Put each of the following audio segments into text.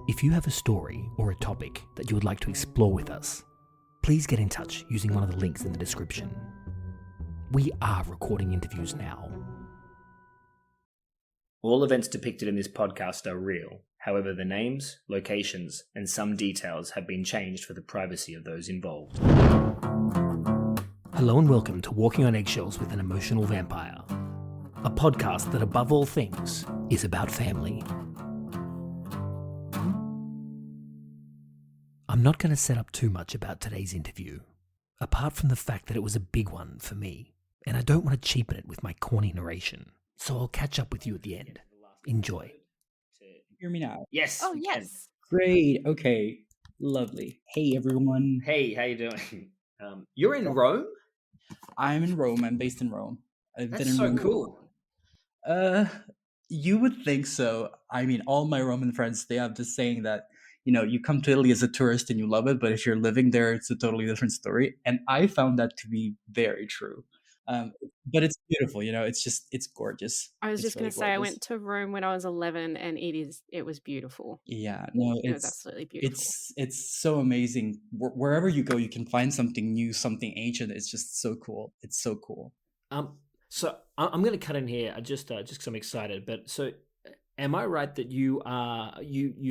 If you have a story or a topic that you would like to explore with us, please get in touch using one of the links in the description. We are recording interviews now. All events depicted in this podcast are real. However, the names, locations, and some details have been changed for the privacy of those involved. Hello and welcome to Walking on Eggshells with an Emotional Vampire, a podcast that above all things is about family. I'm not going to set up too much about today's interview, apart from the fact that it was a big one for me, and I don't want to cheapen it with my corny narration, so I'll catch up with you at the end. Enjoy. Hear me now? Yes. Oh, we yes. Great. Okay. Lovely. Hey, everyone. Can. Hey, how you doing? You're in Rome? I'm in Rome. I'm based in Rome. I've That's been in so Rome. cool. You would think so. I mean, all my Roman friends, they have this saying that, you come to Italy as a tourist and you love it, but if you're living there, it's a totally different story. And I found that to be very true. But it's beautiful, it's gorgeous. I was It's just going really to say, I gorgeous. went to Rome when I was 11 and it was beautiful. Yeah, no, It was absolutely beautiful. It's so amazing. Wherever you go, you can find something new, something ancient. It's just so cool. It's so cool. So I'm going to cut in here just because I'm excited. But so, am I right that you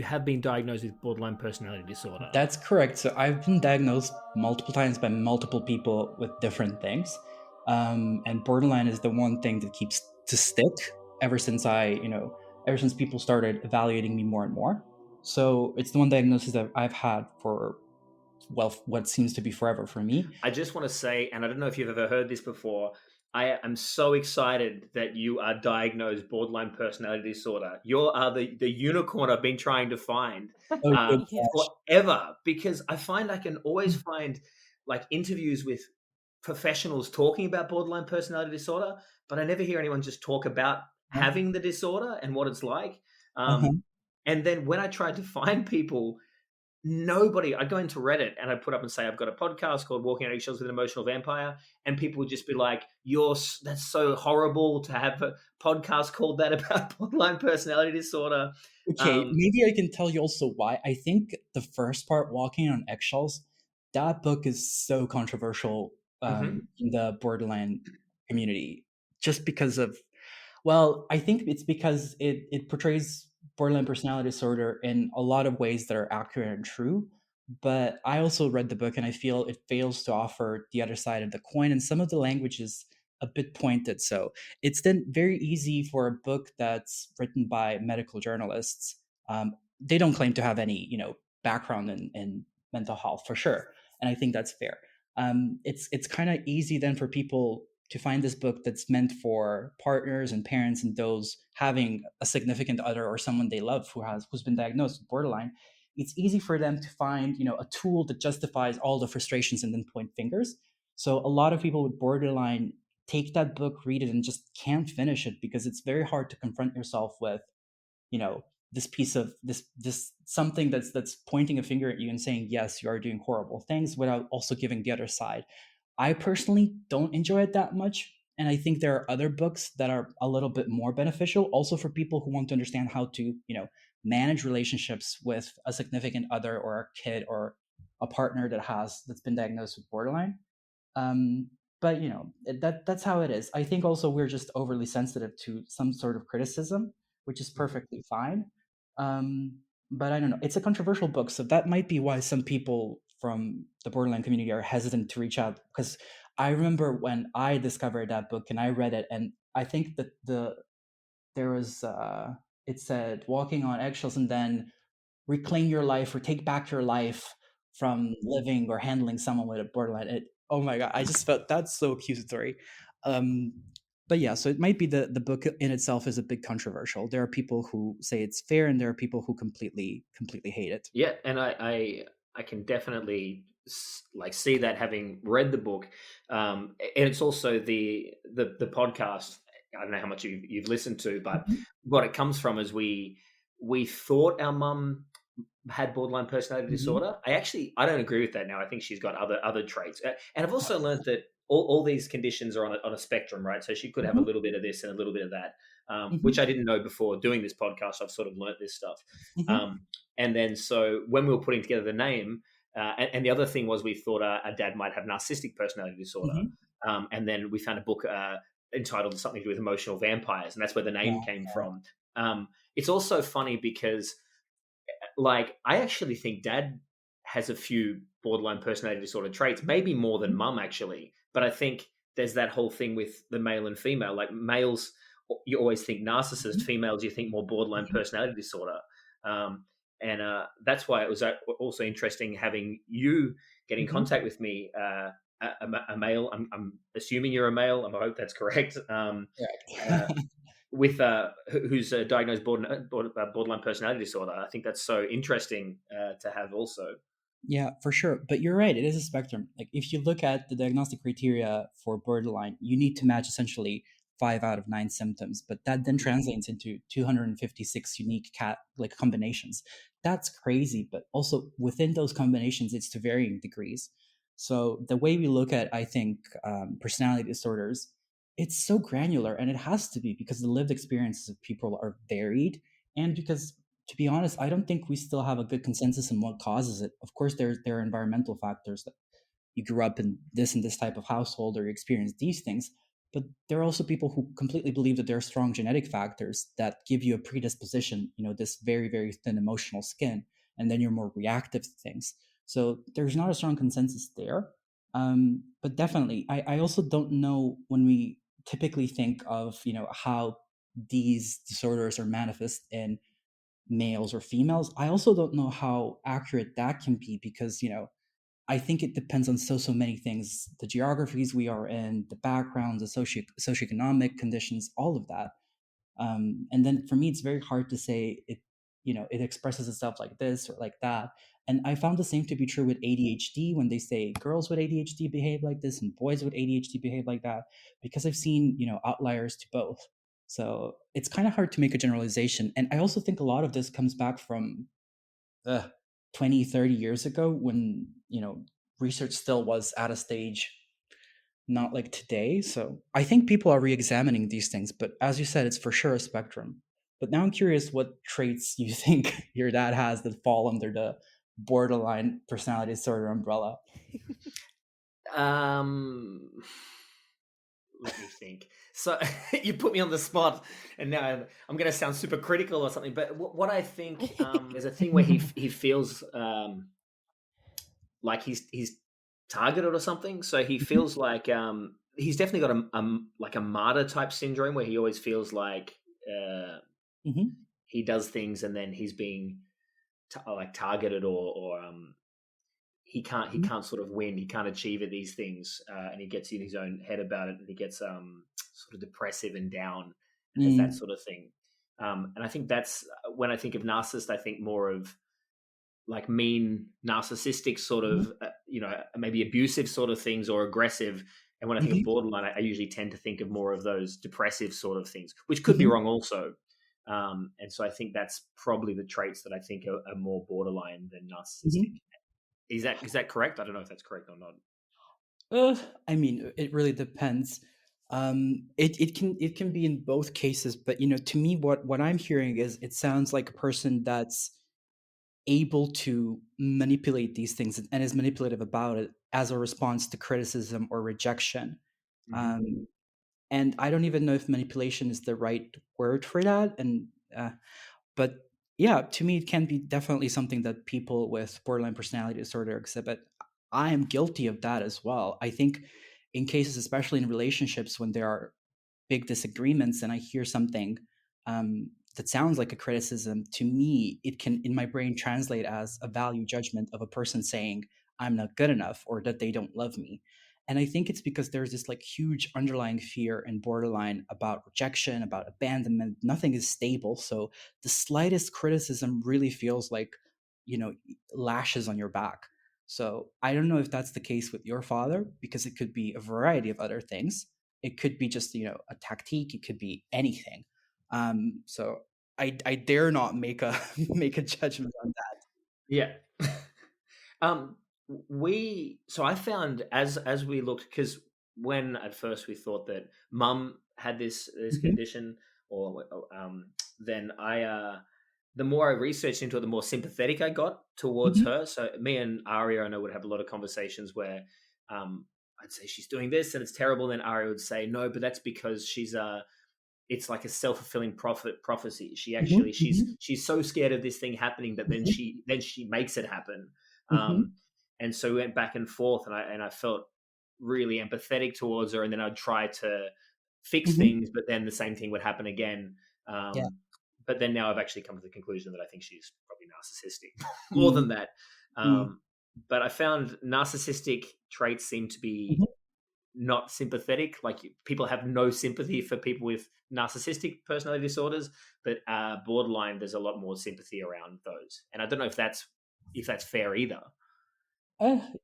have been diagnosed with borderline personality disorder? That's correct. So I've been diagnosed multiple times by multiple people with different things, and borderline is the one thing that keeps to stick ever since ever since people started evaluating me more and more. So it's the one diagnosis that I've had for, well, what seems to be forever for me. I just want to say, and I don't know if you've ever heard this before, I am so excited that you are diagnosed borderline personality disorder. You are the unicorn I've been trying to find Oh, good forever, because I find I can always find like interviews with professionals talking about borderline personality disorder, but I never hear anyone just talk about having the disorder and what it's like. And then when I tried to find people, nobody, I'd go into Reddit and I'd put up and say, I've got a podcast called Walking on Eggshells with an Emotional Vampire. And people would just be like, that's so horrible to have a podcast called that about borderline personality disorder. Okay, maybe I can tell you also why. I think the first part, Walking on Eggshells, that book is so controversial in the borderline community, just because of, well, I think it's because it portrays borderline personality disorder in a lot of ways that are accurate and true. But I also read the book and I feel it fails to offer the other side of the coin, and some of the language is a bit pointed. So it's then very easy for a book that's written by medical journalists. They don't claim to have any, background in mental health for sure, and I think that's fair. It's kind of easy then for people to find this book that's meant for partners and parents and those having a significant other or someone they love who's been diagnosed with borderline. It's easy for them to find, a tool that justifies all the frustrations and then point fingers. So a lot of people with borderline take that book, read it, and just can't finish it because it's very hard to confront yourself with, this piece of this something that's pointing a finger at you and saying, yes, you are doing horrible things, without also giving the other side. I personally don't enjoy it that much. And I think there are other books that are a little bit more beneficial also for people who want to understand how to, manage relationships with a significant other or a kid or a partner that's been diagnosed with borderline. But that's how it is. I think also we're just overly sensitive to some sort of criticism, which is perfectly fine. But I don't know. It's a controversial book, so that might be why some people from the borderline community are hesitant to reach out. Because I remember when I discovered that book and I read it, and I think that there was it said walking on eggshells and then reclaim your life or take back your life from living or handling someone with a borderline. Oh my god, I just felt that's so accusatory. But yeah, so it might be the book in itself is a bit controversial. There are people who say it's fair, and there are people who completely hate it. Yeah, and I can definitely see that, having read the book, and it's also the podcast. I don't know how much you've listened to, but what it comes from is we thought our mum had borderline personality disorder. I don't agree with that now. I think she's got other traits, and I've also learned that all these conditions are on a spectrum, right? So she could have a Mhm, little bit of this and a little bit of that, which mhm, I didn't know before doing this podcast. I've sort of learnt this stuff. mhm, Um, and then so when we were putting together the name, and the other thing was we thought our dad might have narcissistic personality disorder. mhm. And then we found a book entitled something to do with emotional vampires, and that's where the Yeah, name came yeah. from. It's also funny because, like, I actually think dad has a few borderline personality disorder traits, maybe more than Mhm, mum, actually. But I think there's that whole thing with the male and female. Like, males, you always think narcissist, mhm, females, you think more borderline mhm. personality disorder. Um, and that's why it was also interesting having you get in Mhm. contact with me. A male, I'm assuming you're a male. I hope that's correct. Uh, Correct. with who's diagnosed borderline personality disorder. I think that's so interesting to have also. Yeah, for sure. But you're right, it is a spectrum. Like if you look at the diagnostic criteria for borderline, you need to match essentially 5 out of 9 symptoms, but that then translates into 256 unique like combinations. That's crazy, but also within those combinations, it's to varying degrees. So the way we look at, I think, personality disorders, it's so granular, and it has to be because the lived experiences of people are varied, and because to be honest, I don't think we still have a good consensus on what causes it. Of course, there are environmental factors that you grew up in this and this type of household or you experience these things. But there are also people who completely believe that there are strong genetic factors that give you a predisposition, this very, very thin emotional skin, and then you're more reactive to things. So there's not a strong consensus there. But definitely, I also don't know when we typically think of, how these disorders are manifest in males or females. I also don't know how accurate that can be because, I think it depends on so many things, the geographies we are in, the backgrounds, the socioeconomic conditions, all of that. And then for me, it's very hard to say it expresses itself like this or like that. And I found the same to be true with ADHD when they say girls with ADHD behave like this and boys with ADHD behave like that, because I've seen, outliers to both. So it's kind of hard to make a generalization. And I also think a lot of this comes back from uh, 20, 30 years ago when, research still was at a stage not like today. So I think people are re-examining these things, but as you said, it's for sure a spectrum. But now I'm curious what traits you think your dad has that fall under the borderline personality disorder umbrella. Um, Let me think. So you put me on the spot, and now I'm going to sound super critical or something. But what I think is a thing where he feels like he's targeted or something. So he Mhm, feels like he's definitely got like a martyr type syndrome where he always feels like uh, mhm, he does things and then he's being like targeted or he mhm, can't sort of win. He can't achieve at these things, and he gets in his own head about it, and he gets sort of depressive and down, and has that mm, sort of thing. And I think that's when I think of narcissist, I think more of like mean, narcissistic sort mhm, of, maybe abusive sort of things or aggressive. And when I think of mhm, borderline, I usually tend to think of more of those depressive sort of things, which could be mhm, wrong also. And so I think that's probably the traits that I think are more borderline than narcissistic. mhm. Is that correct? I don't know if that's correct or not. Uh, I mean, it really depends. It can be in both cases, but to me, what I'm hearing is it sounds like a person that's able to manipulate these things and is manipulative about it as a response to criticism or rejection. Hmm. Um, and I don't even know if manipulation is the right word for that. And but yeah, to me, it can be definitely something that people with borderline personality disorder exhibit. I am guilty of that as well. I think in cases, especially in relationships, when there are big disagreements and I hear something that sounds like a criticism, to me, it can in my brain translate as a value judgment of a person saying, I'm not good enough or that they don't love me. And I think it's because there's this like huge underlying fear and borderline about rejection, about abandonment. Nothing is stable. So the slightest criticism really feels like, lashes on your back. So I don't know if that's the case with your father, because it could be a variety of other things. It could be just a tactique. It could be anything. So I dare not make a make a judgment on that. Yeah. um, we so I found as we looked because when at first we thought that mum had this Mhm, condition, or then the more I researched into it, the more sympathetic I got towards mhm, her. So me and Aria, I know, would have a lot of conversations where I'd say she's doing this and it's terrible. And then Aria would say, no, but that's because it's like a self-fulfilling prophecy. She mhm, actually mhm, she's so scared of this thing happening that then mhm, she makes it happen. mhm, Um, and so we went back and forth, and I felt really empathetic towards her, and then I'd try to fix mhm. things, but then the same thing would happen again. Yeah. But then now I've actually come to the conclusion that I think she's probably narcissistic more Mm, than that. mm, Um, but I found narcissistic traits seem to be mhm. not sympathetic. Like people have no sympathy for people with narcissistic personality disorders, but borderline, there's a lot more sympathy around those. And I don't know if that's fair either.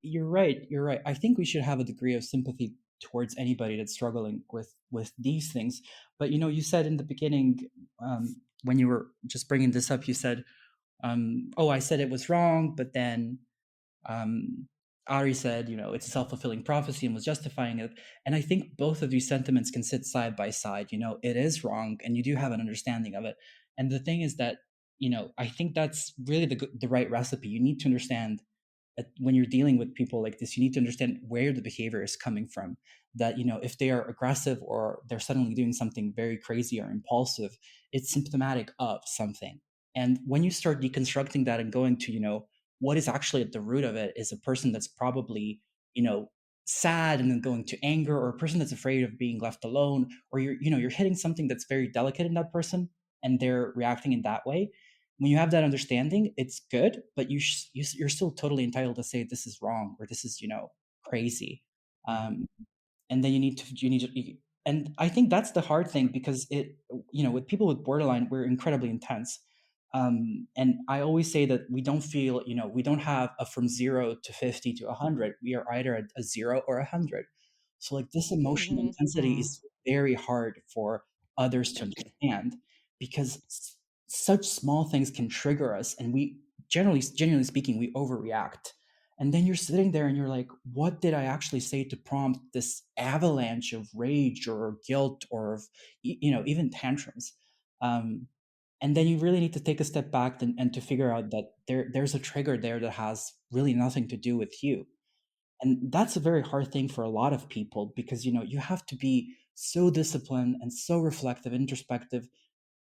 You're right. You're right. I think we should have a degree of sympathy towards anybody that's struggling with these things. But you said in the beginning, when you were just bringing this up, you said, "Oh, I said it was wrong," but then um, Ari said, it's a self fulfilling prophecy and was justifying it. And I think both of these sentiments can sit side by side. It is wrong, and you do have an understanding of it. And the thing is that, I think that's really the right recipe. You need to understand that when you're dealing with people like this, you need to understand where the behavior is coming from. That, if they are aggressive or they're suddenly doing something very crazy or impulsive, it's symptomatic of something. And when you start deconstructing that and going to, what is actually at the root of it is a person that's probably, you know, sad and then going to anger, or a person that's afraid of being left alone, or you're hitting something that's very delicate in that person and they're reacting in that way. When you have that understanding, it's good, but you're still totally entitled to say this is wrong or this is crazy. Mm-hmm. um, and then and I think that's the hard thing, because with people with borderline, we're incredibly intense. And I always say that we don't feel, we don't have a from 0 to 50 to 100. We are either a 0 or 100. So like this emotional Mhm. intensity is very hard for others to understand, because such small things can trigger us, and we genuinely speaking, we overreact. And then you're sitting there and you're like, what did I actually say to prompt this avalanche of rage or guilt or of, even tantrums? Um, and then you really need to take a step back and to figure out that there's a trigger there that has really nothing to do with you. And that's a very hard thing for a lot of people, because you have to be so disciplined and so reflective, introspective,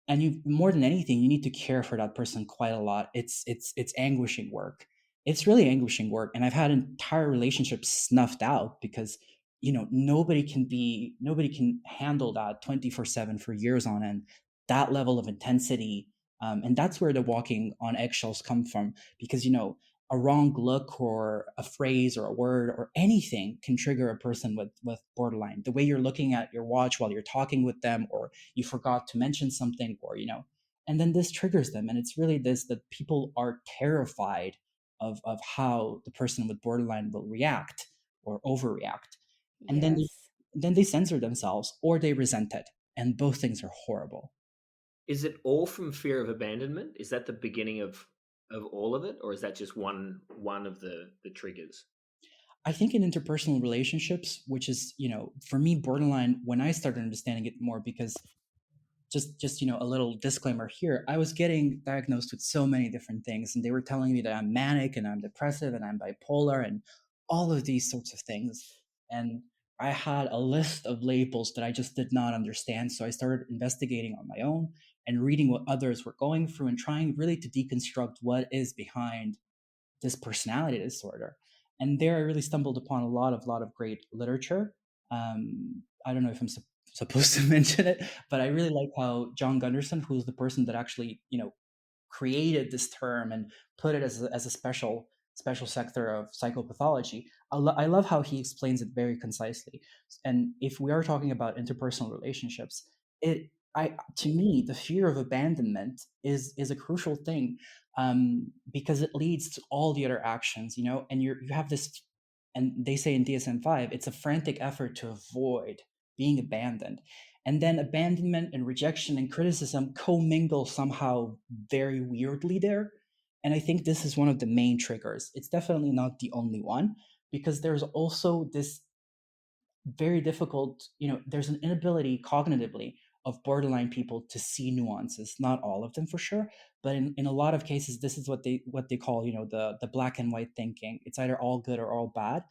and you, more than anything, you need to care for that person quite a lot. It's anguishing work. It's really anguishing work, and I've had entire relationships snuffed out because nobody can handle that 24/7 for years on end, that level of intensity. And that's where the walking on eggshells come from, because a wrong look or a phrase or a word or anything can trigger a person with borderline. The way you're looking at your watch while you're talking with them, or you forgot to mention something, or and then this triggers them. And it's really this, that people are terrified of how the person with borderline will react or overreact. And Yes. then they censor themselves or they resent it, and both things are horrible. Is it all from fear of abandonment? Is that the beginning of all of it, or is that just one of the triggers? I think in interpersonal relationships, which is, for me, borderline, when I started understanding it more, because just a little disclaimer here, I was getting diagnosed with so many different things, and they were telling me that I'm manic and I'm depressive and I'm bipolar and all of these sorts of things. And I had a list of labels that I just did not understand, so I started investigating on my own and reading what others were going through and trying really to deconstruct what is behind this personality disorder. And there I really stumbled upon a lot of great literature. I don't know if I'm supposed to mention it, but I really like how John Gunderson, who's the person that actually created this term and put it as a special sector of psychopathology. I love how he explains it very concisely. And if we are talking about interpersonal relationships, it I to me, the fear of abandonment is a crucial thing, because it leads to all the other actions, and you have this, and they say in DSM-5, it's a frantic effort to avoid being abandoned. And then abandonment and rejection and criticism commingle somehow very weirdly there. And I think this is one of the main triggers. It's definitely not the only one, because there's also very difficult. There's an inability cognitively of borderline people to see nuances. Not all of them for sure, but in a lot of cases, this is what they call, the black and white thinking. It's either all good or all bad.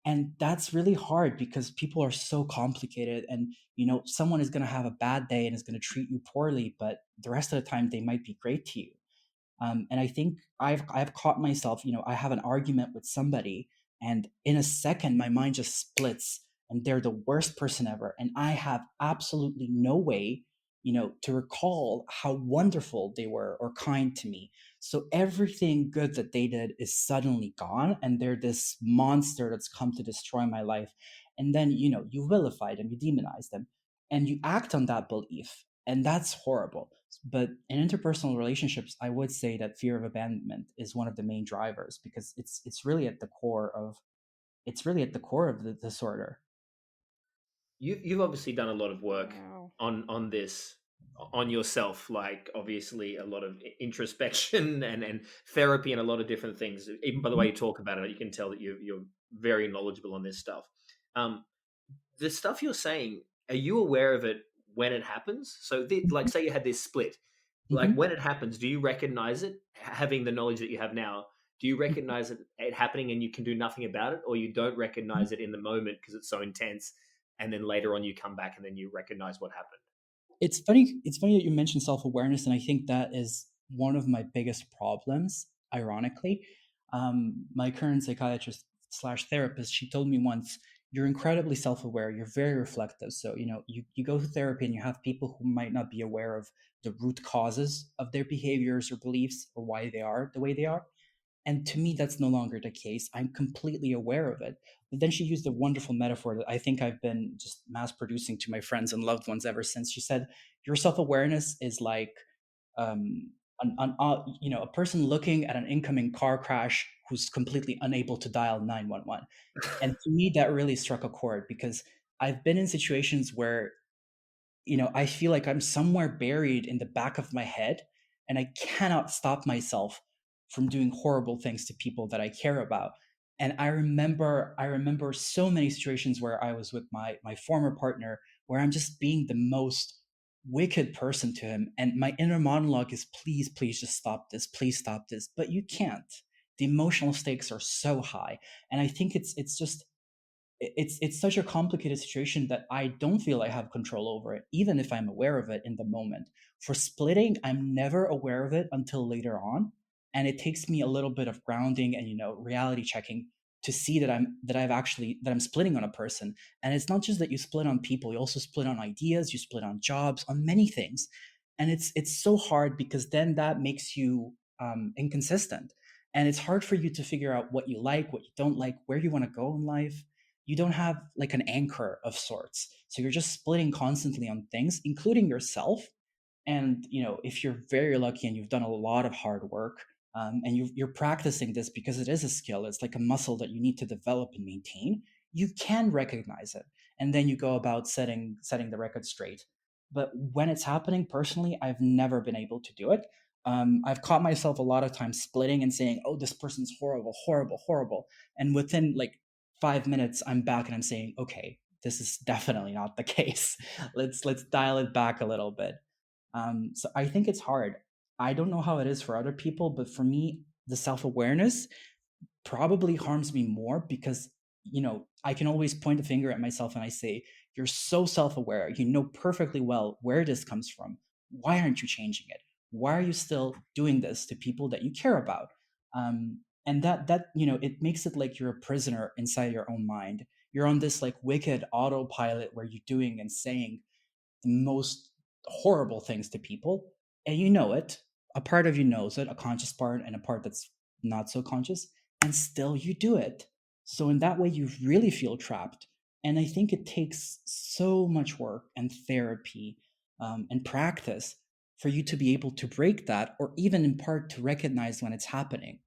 And that's really hard because people are so complicated, and someone is going to have a bad day and is going to treat you poorly, but the rest of the time they might be great to you. And I think I've caught myself, I have an argument with somebody, and in a second, my mind just splits, and they're the worst person ever, and I have absolutely no way, to recall how wonderful they were or kind to me. So everything good that they did is suddenly gone, and they're this monster that's come to destroy my life. And then, you vilify them, you demonize them, and you act on that belief, and that's horrible. But in interpersonal relationships, I would say that fear of abandonment is one of the main drivers, because it's really at the core of the disorder. You've obviously done a lot of work Wow. on this, on yourself, like obviously a lot of introspection and therapy and a lot of different things. Even by the way you talk about it, you can tell that you're very knowledgeable on this stuff. Um, the stuff you're saying, are you aware of it when it happens? So, like, say you had this split, like Mm-hmm. when it happens, do you recognize it? Having the knowledge that you have now, do you recognize it happening and you can do nothing about it, or you don't recognize it in the moment because it's so intense, and then later on you come back and then you recognize what happened? It's funny that you mentioned self-awareness, and I think that is one of my biggest problems, ironically. My current psychiatrist slash therapist, she told me once, you're incredibly self-aware, you're very reflective. So you go to therapy and you have people who might not be aware of the root causes of their behaviors or beliefs, or why they are the way they are. And to me, that's no longer the case. I'm completely aware of it. But then she used a wonderful metaphor that I think I've been just mass producing to my friends and loved ones ever since. She said, "Your self awareness is like a person looking at an incoming car crash who's completely unable to dial 911." And to me, that really struck a chord, because I've been in situations where I feel like I'm somewhere buried in the back of my head, and I cannot stop myself from doing horrible things to people that I care about. And I remember so many situations where I was with my former partner, where I'm just being the most wicked person to him, and my inner monologue is, please, please just stop this, please stop this, but you can't. The emotional stakes are so high, and I think it's just it's such a complicated situation that I don't feel I have control over it, even if I'm aware of it in the moment. For splitting, I'm never aware of it until later on, and it takes me a little bit of grounding and reality checking to see that I'm splitting on a person. And it's not just that you split on people; you also split on ideas, you split on jobs, on many things, and it's so hard, because then that makes you inconsistent, and it's hard for you to figure out what you like, what you don't like, where you want to go in life. You don't have like an anchor of sorts. So you're just splitting constantly on things, including yourself. And if you're very lucky and you've done a lot of hard work, and you're practicing this, because it is a skill, it's like a muscle that you need to develop and maintain, you can recognize it, and then you go about setting the record straight. But when it's happening personally, I've never been able to do it. I've caught myself a lot of times splitting and saying, "Oh, this person's horrible, horrible, horrible," and within like 5 minutes, I'm back and I'm saying, "Okay, this is definitely not the case. Let's dial it back a little bit." So I think it's hard. I don't know how it is for other people, but for me, the self awareness probably harms me more, because I can always point a finger at myself and I say, "You're so self-aware, you know perfectly well where this comes from. Why aren't you changing it? Why are you still doing this to people that you care about?" And that it makes it like you're a prisoner inside your own mind. You're on this like wicked autopilot where you're doing and saying the most horrible things to people, and you know it. A part of you knows it, a conscious part and a part that's not so conscious, and still you do it. So in that way, you really feel trapped. And I think it takes so much work and therapy, and practice for you to be able to break that, or even in part to recognize when it's happening.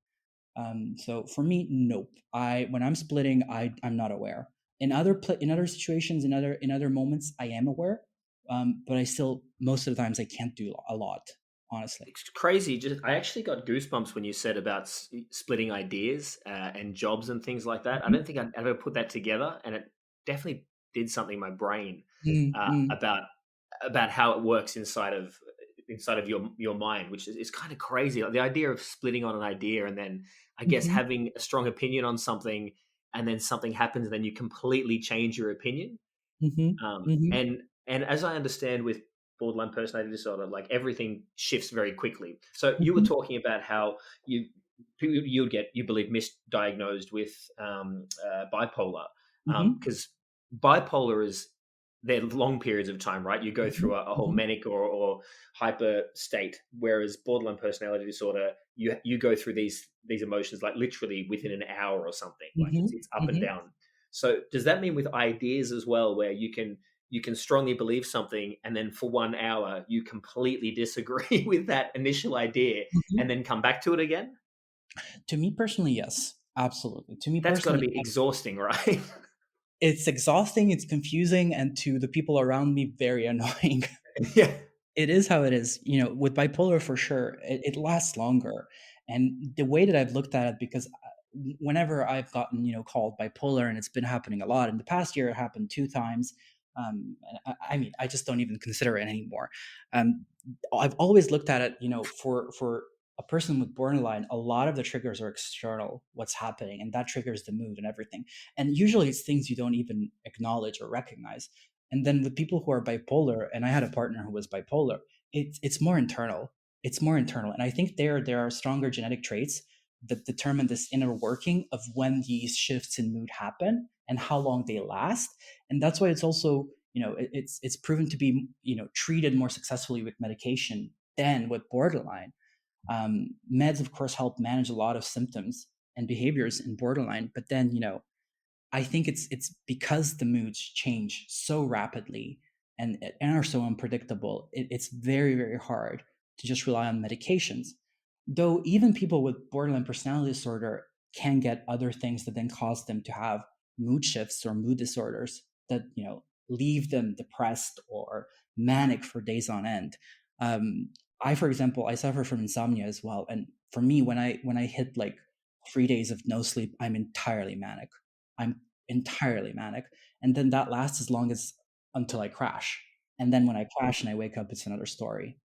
So for me, nope. When I'm splitting, I'm not aware. In other situations, in other moments, I am aware. But I still, most of the times, I can't do a lot, honestly. It's crazy. Just I actually got goosebumps when you said about splitting ideas and jobs and things like that. I Mhm. don't think I'd ever put that together, and it definitely did something in my brain Mm, mm, about how it works inside of your mind, which is kind of crazy. Like the idea of splitting on an idea and then I guess mhm, having a strong opinion on something, and then something happens, and then you completely change your opinion. mhm, mhm, And as I understand with borderline personality disorder, like everything shifts very quickly. So you were mhm, talking about how you get, you believe, misdiagnosed with bipolar, mhm, because bipolar is, they're long periods of time, right? You go mhm, through a whole mhm, manic or hyper state, whereas borderline personality disorder, you go through these emotions like literally within an hour or something. Like mhm, it's up and mhm. down. So does that mean with ideas as well, where you can strongly believe something, and then for 1 hour you completely disagree with that initial idea, and Mhm. then come back to it again? To me personally, yes, absolutely. To me That's got to personally, be exhausting, right? it's exhausting, it's confusing, and to the people around me, very annoying. Yeah. It is how it is. With bipolar, for sure, it lasts longer. And the way that I've looked at it, because whenever I've gotten, called bipolar, and it's been happening a lot in the past year, it happened 2 times. And I mean, I just don't even consider it anymore. Um, I've always looked at it, for a person with borderline, a lot of the triggers are external, what's happening, and that triggers the mood and everything. And usually it's things you don't even acknowledge or recognize. And then with people who are bipolar, and I had a partner who was bipolar, it's more internal. It's more internal. And I think there are stronger genetic traits that determine this inner working of when these shifts in mood happen and how long they last. And that's why it's also, it's proven to be, treated more successfully with medication than with borderline. Meds, of course, help manage a lot of symptoms and behaviors in borderline, but then, I think it's because the moods change so rapidly and are so unpredictable. It's very, very hard to just rely on medications. Though even people with borderline personality disorder can get other things that then cause them to have mood shifts or mood disorders that leave them depressed or manic for days on end. Um, I, for example, I suffer from insomnia as well, and for me, when I hit like 3 days of no sleep, I'm entirely manic. I'm entirely manic. And then that lasts as long as until I crash. And then when I crash and I wake up, it's another story.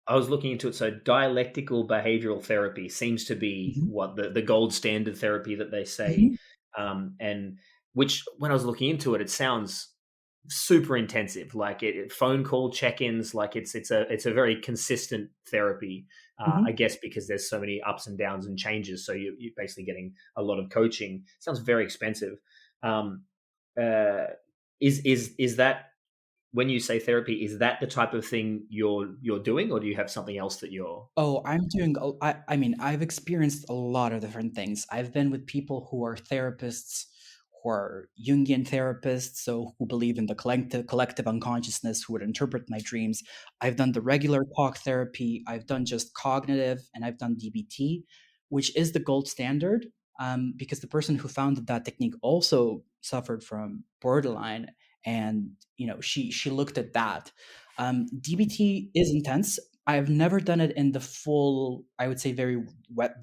I was looking into it. So dialectical behavioral therapy seems to be Mhm, what the gold standard therapy that they say, mhm, and which when I was looking into it, it sounds super intensive. Like phone call check-ins, like it's a very consistent therapy. I mhm. guess because there's so many ups and downs and changes, so you're basically getting a lot of coaching. Sounds very expensive. Um, uh, is that, when you say therapy, is that the type of thing you're doing, or do you have something else that you're? Oh, I'm doing. I mean, I've experienced a lot of different things. I've been with people who are therapists, who are Jungian therapists, so who believe in the collective unconsciousness, who would interpret my dreams. I've done the regular talk therapy. I've done just cognitive, and I've done DBT, which is the gold standard. Because the person who founded that technique also suffered from borderline, and she looked at that. DBT is intense. I've never done it in the full, I would say, very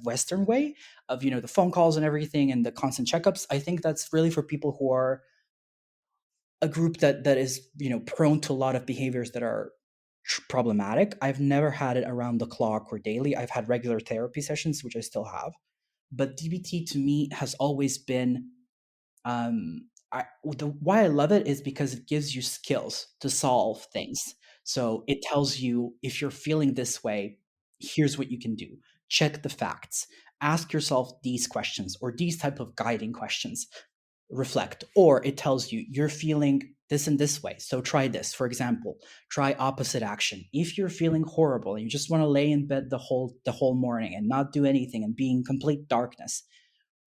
Western way of the phone calls and everything and the constant checkups. I think that's really for people who are a group that is prone to a lot of behaviors that are problematic. I've never had it around the clock or daily. I've had regular therapy sessions, which I still have, but DBT to me has always been why I love it is because it gives you skills to solve things. So it tells you if you're feeling this way, here's what you can do. Check the facts. Ask yourself these questions or these type of guiding questions. Reflect. Or it tells you you're feeling this and this way. So try this. For example, try opposite action. If you're feeling horrible and you just want to lay in bed the whole morning and not do anything and be in complete darkness,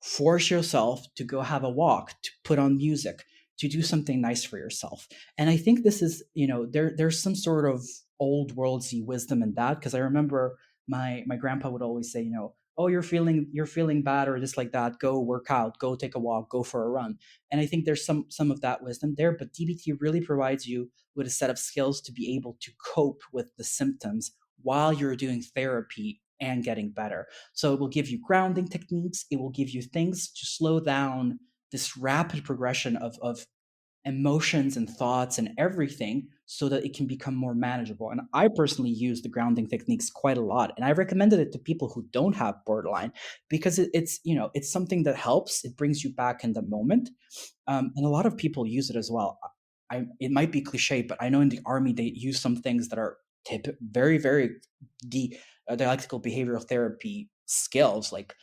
force yourself to go have a walk, to put on music, to do something nice for yourself. And I think this is, there's some sort of old worldsy wisdom in that, because I remember my grandpa would always say, oh, you're feeling bad or just like that, go work out, go take a walk, go for a run. And I think there's some of that wisdom there, but DBT really provides you with a set of skills to be able to cope with the symptoms while you're doing therapy and getting better. So it will give you grounding techniques. It will give you things to slow down this rapid progression of emotions and thoughts and everything so that it can become more manageable. And I personally use the grounding techniques quite a lot. And I recommended it to people who don't have borderline because it's, it's something that helps. It brings you back in the moment. And a lot of people use it as well. It might be cliche, but I know in the army they use some things that are very, very dialectical behavioral therapy skills, like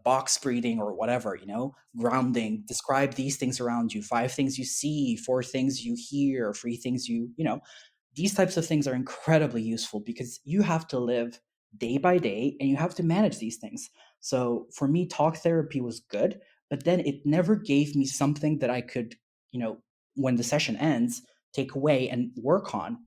box breathing or whatever, grounding. Describe these things around you: 5 things you see, 4 things you hear, 3 things these types of things are incredibly useful because you have to live day by day and you have to manage these things. So for me, talk therapy was good, but then it never gave me something that I could, you know, when the session ends, take away and work on.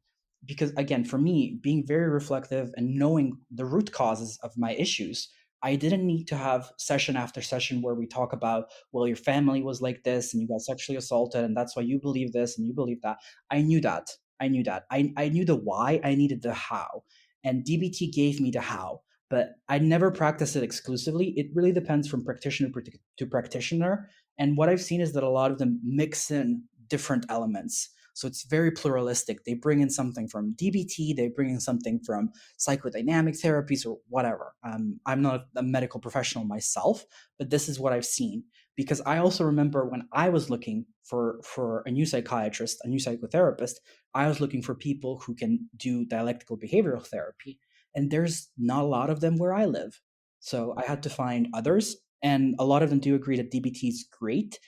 Because again, for me, being very reflective and knowing the root causes of my issues, I didn't need to have session after session where we talk about, well, your family was like this and you got sexually assaulted and that's why you believe this and you believe that. I knew that. I knew that. I knew the why, I needed the how. And DBT gave me the how, but I never practiced it exclusively. It really depends from practitioner to practitioner. And what I've seen is that a lot of them mix in different elements. So it's very pluralistic. They bring in something from DBT, they bring in something from psychodynamic therapies or whatever. I'm not a medical professional myself, but this is what I've seen. Because I also remember when I was looking for a new psychiatrist, a new psychotherapist, I was looking for people who can do dialectical behavioral therapy. And there's not a lot of them where I live. So I had to find others. And a lot of them do agree that DBT is great.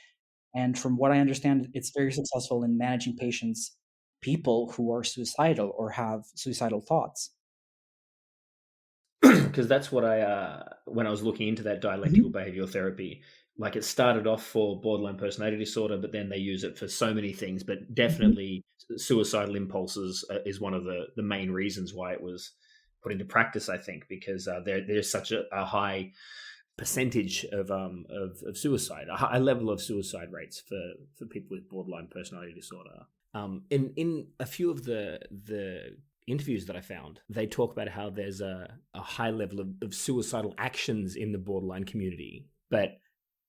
And from what I understand, it's very successful in managing patients, people who are suicidal or have suicidal thoughts. Because that's what when I was looking into that dialectical Mhm. behavioral therapy, like it started off for borderline personality disorder, but then they use it for so many things. But Mhm. definitely, suicidal impulses is one of the main reasons why it was put into practice. I think because there's such a high percentage of suicide, a high level of suicide rates for people with borderline personality disorder. In a few of the interviews that I found, they talk about how there's a high level of suicidal actions in the borderline community, but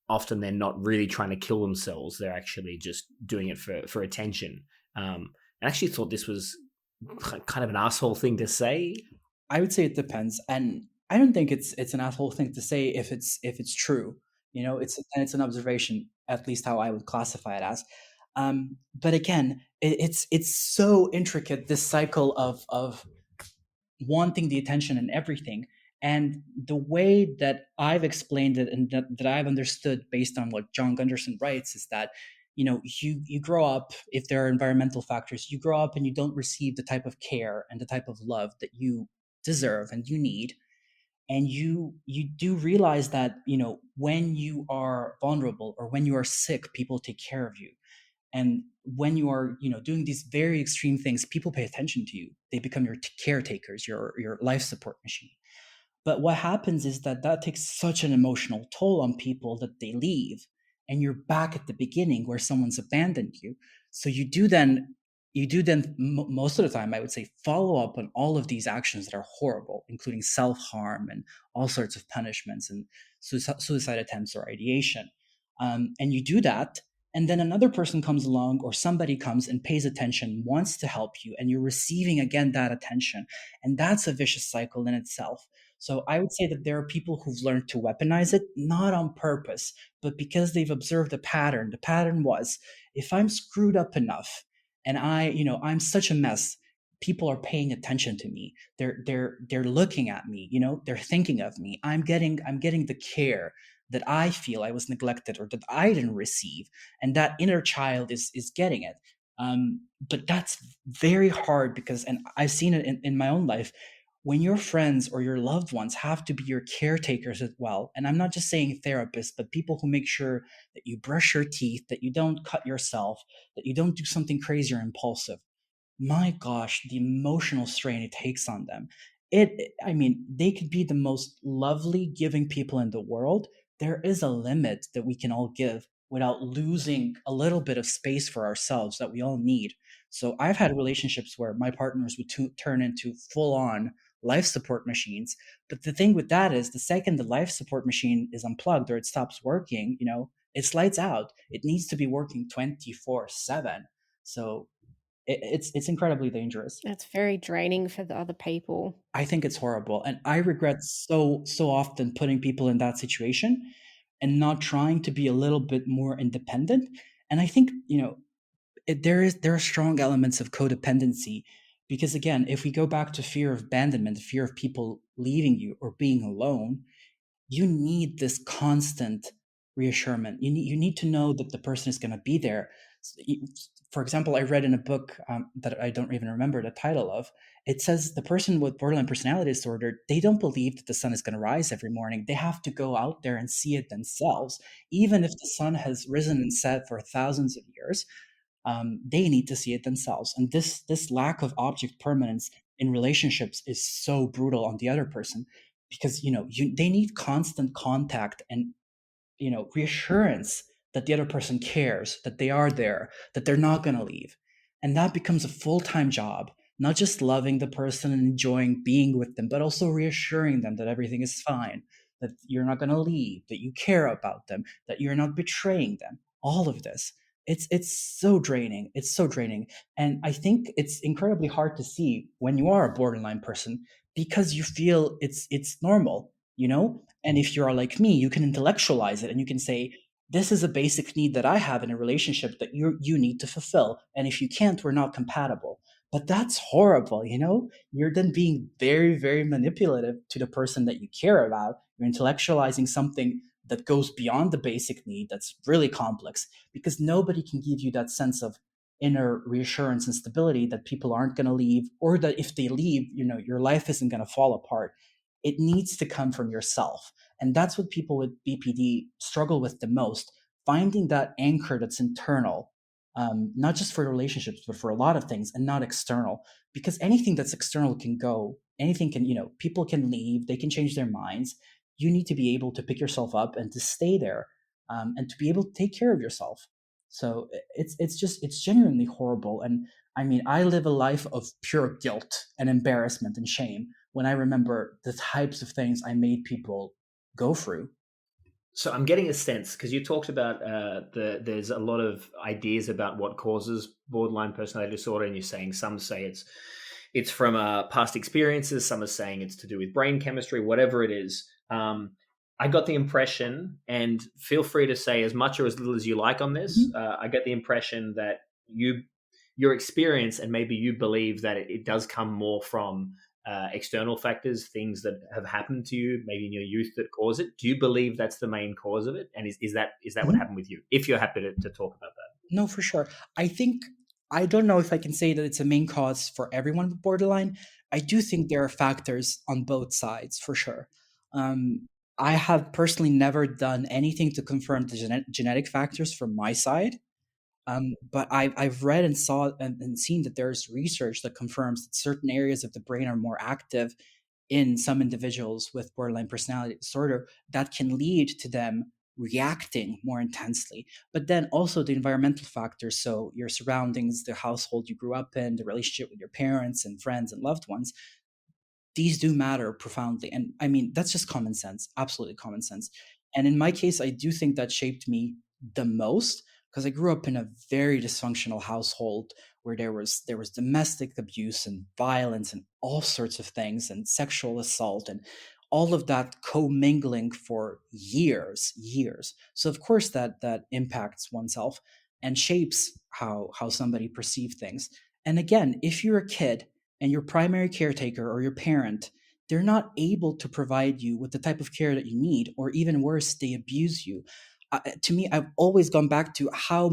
often they're not really trying to kill themselves. They're actually just doing it for attention. I actually thought this was kind of an asshole thing to say. I would say it depends, and I don't think it's an asshole thing to say if it's true. It's an observation, at least how I would classify it as. But again, it's so intricate, this cycle of wanting the attention and everything. And the way that I've explained it and that I've understood based on what John Gunderson writes is that, you grow up, if there are environmental factors, you grow up and you don't receive the type of care and the type of love that you deserve and you need. And you do realize that, when you are vulnerable or when you are sick, people take care of you. And when you are, doing these very extreme things, people pay attention to you. They become your caretakers, your life support machine. But what happens is that takes such an emotional toll on people that they leave, and you're back at the beginning where someone's abandoned you. So most of the time, I would say, follow up on all of these actions that are horrible, including self harm and all sorts of punishments and suicide attempts or ideation. And you do that, and then another person comes along or somebody comes and pays attention, wants to help you, and you're receiving again that attention. And that's a vicious cycle in itself. So I would say that there are people who've learned to weaponize it, not on purpose, but because they've observed a pattern. The pattern was, if I'm screwed up enough and I'm such a mess, people are paying attention to me. They're looking at me, they're thinking of me. I'm getting the care that I feel I was neglected or that I didn't receive. And that inner child is getting it. But that's very hard because, and I've seen it in my own life, when your friends or your loved ones have to be your caretakers as well. And I'm not just saying therapists, but people who make sure that you brush your teeth, that you don't cut yourself, that you don't do something crazy or impulsive. My gosh, the emotional strain it takes on them. I mean, they could be the most lovely, giving people in the world. There is a limit that we can all give without losing a little bit of space for ourselves that we all need. So I've had relationships where my partners would turn into full on life support machines. But the thing with that is, the second the life support machine is unplugged or it stops working, It's lights out. It needs to be working 24/7. So it's incredibly dangerous. That's very draining for the other people. I think it's horrible, and I regret so often putting people in that situation and not trying to be a little bit more independent. And I think, there are strong elements of codependency, because again, if we go back to fear of abandonment, fear of people leaving you or being alone, you need this constant reassurance. You need to know that the person is going to be there. For example, I read in a book that I don't even remember the title of. It says the person with borderline personality disorder, they don't believe that the sun is going to rise every morning. They have to go out there and see it themselves, even if the sun has risen and set for thousands of years. They need to see it themselves, and this lack of object permanence in relationships is so brutal on the other person, because they need constant contact and reassurance that the other person cares, that they are there, that they're not going to leave. And that becomes a full-time job, not just loving the person and enjoying being with them, but also reassuring them that everything is fine, that you're not going to leave, that you care about them, that you're not betraying them. All of this, it's so draining. It's so draining. And I think it's incredibly hard to see when you are a borderline person, because you feel it's normal, and if you are like me, you can intellectualize it and you can say, this is a basic need that I have in a relationship that you need to fulfill. And if you can't, we're not compatible. But that's horrible. You're then being very, very manipulative to the person that you care about. You're intellectualizing something that goes beyond the basic need, that's really complex, because nobody can give you that sense of inner reassurance and stability that people aren't going to leave, or that if they leave, your life isn't going to fall apart. It needs to come from yourself. And that's what people with BPD struggle with the most, finding that anchor that's internal, not just for relationships, but for a lot of things, and not external. Because anything that's external can go, anything can, people can leave, they can change their minds. You need to be able to pick yourself up and to stay there, and to be able to take care of yourself. So it's genuinely horrible. And I mean, I live a life of pure guilt and embarrassment and shame when I remember the types of things I made people go through. So I'm getting a sense, because you talked about there's a lot of ideas about what causes borderline personality disorder, and you're saying some say it's from past experiences, some are saying it's to do with brain chemistry, whatever it is. I got the impression, and feel free to say as much or as little as you like on this. I get the impression that your experience, and maybe you believe that it does come more from external factors, things that have happened to you, maybe in your youth, that cause it. Do you believe that's the main cause of it? And is that what happened with you? If you're happy to talk about that. No, for sure. I don't know if I can say that it's a main cause for everyone with borderline. I do think there are factors on both sides, for sure. I have personally never done anything to confirm the genetic factors from my side. But I've read and saw and seen that there's research that confirms that certain areas of the brain are more active in some individuals with borderline personality disorder, that can lead to them reacting more intensely. But then also the environmental factors, so your surroundings, the household you grew up in, the relationship with your parents and friends and loved ones, these do matter profoundly. And I mean, that's just common sense, absolutely common sense. And in my case, I do think that shaped me the most, because I grew up in a very dysfunctional household where there was domestic abuse and violence and all sorts of things, and sexual assault and all of that commingling for years. So of course that impacts oneself and shapes how somebody perceives things. And again, if you're a kid and your primary caretaker or your parent, they're not able to provide you with the type of care that you need, or even worse, they abuse you. To me, I've always gone back to how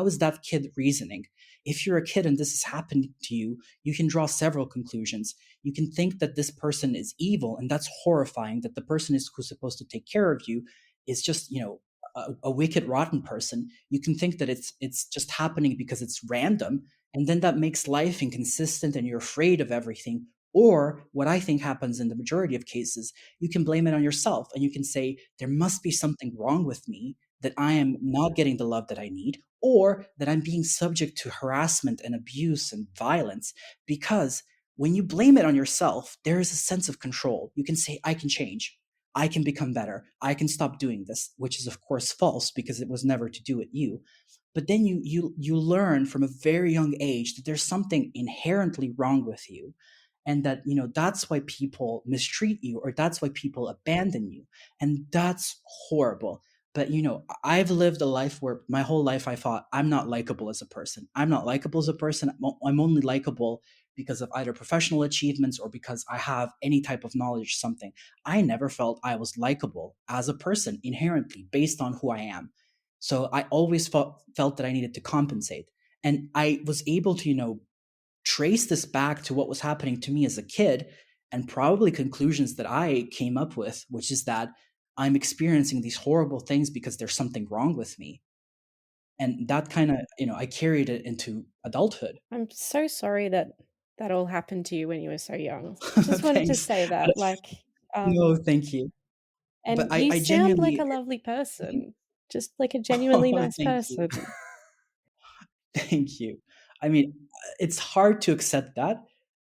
is that kid reasoning? If you're a kid and this is happening to you, you can draw several conclusions. You can think that this person is evil, and that's horrifying. That the person who's supposed to take care of you is just a wicked, rotten person. You can think that it's just happening because it's random, and then that makes life inconsistent, and you're afraid of everything. Or what I think happens in the majority of cases, you can blame it on yourself, and you can say, there must be something wrong with me, that I am not getting the love that I need, or that I'm being subject to harassment and abuse and violence. Because when you blame it on yourself, there is a sense of control. You can say, I can change. I can become better. I can stop doing this, which is of course false because it was never to do with you. But then you learn from a very young age that there's something inherently wrong with you, and that that's why people mistreat you, or that's why people abandon you, and that's horrible. But I've lived a life where my whole life I thought, I'm not likable as a person. I'm not likable as a person. I'm only likable because of either professional achievements or because I have any type of knowledge, something. I never felt I was likable as a person inherently based on who I am. So I always felt that I needed to compensate. And I was able to, trace this back to what was happening to me as a kid, and probably conclusions that I came up with, which is that I'm experiencing these horrible things because there's something wrong with me. And that kind of, I carried it into adulthood. I'm so sorry that that all happened to you when you were so young. Just wanted to Thanks. say that, like, No, thank you. But and I, you I sound like genuinely, a lovely person, just like a oh, genuinely nice thank you. person. Thank you. I mean, it's hard to accept that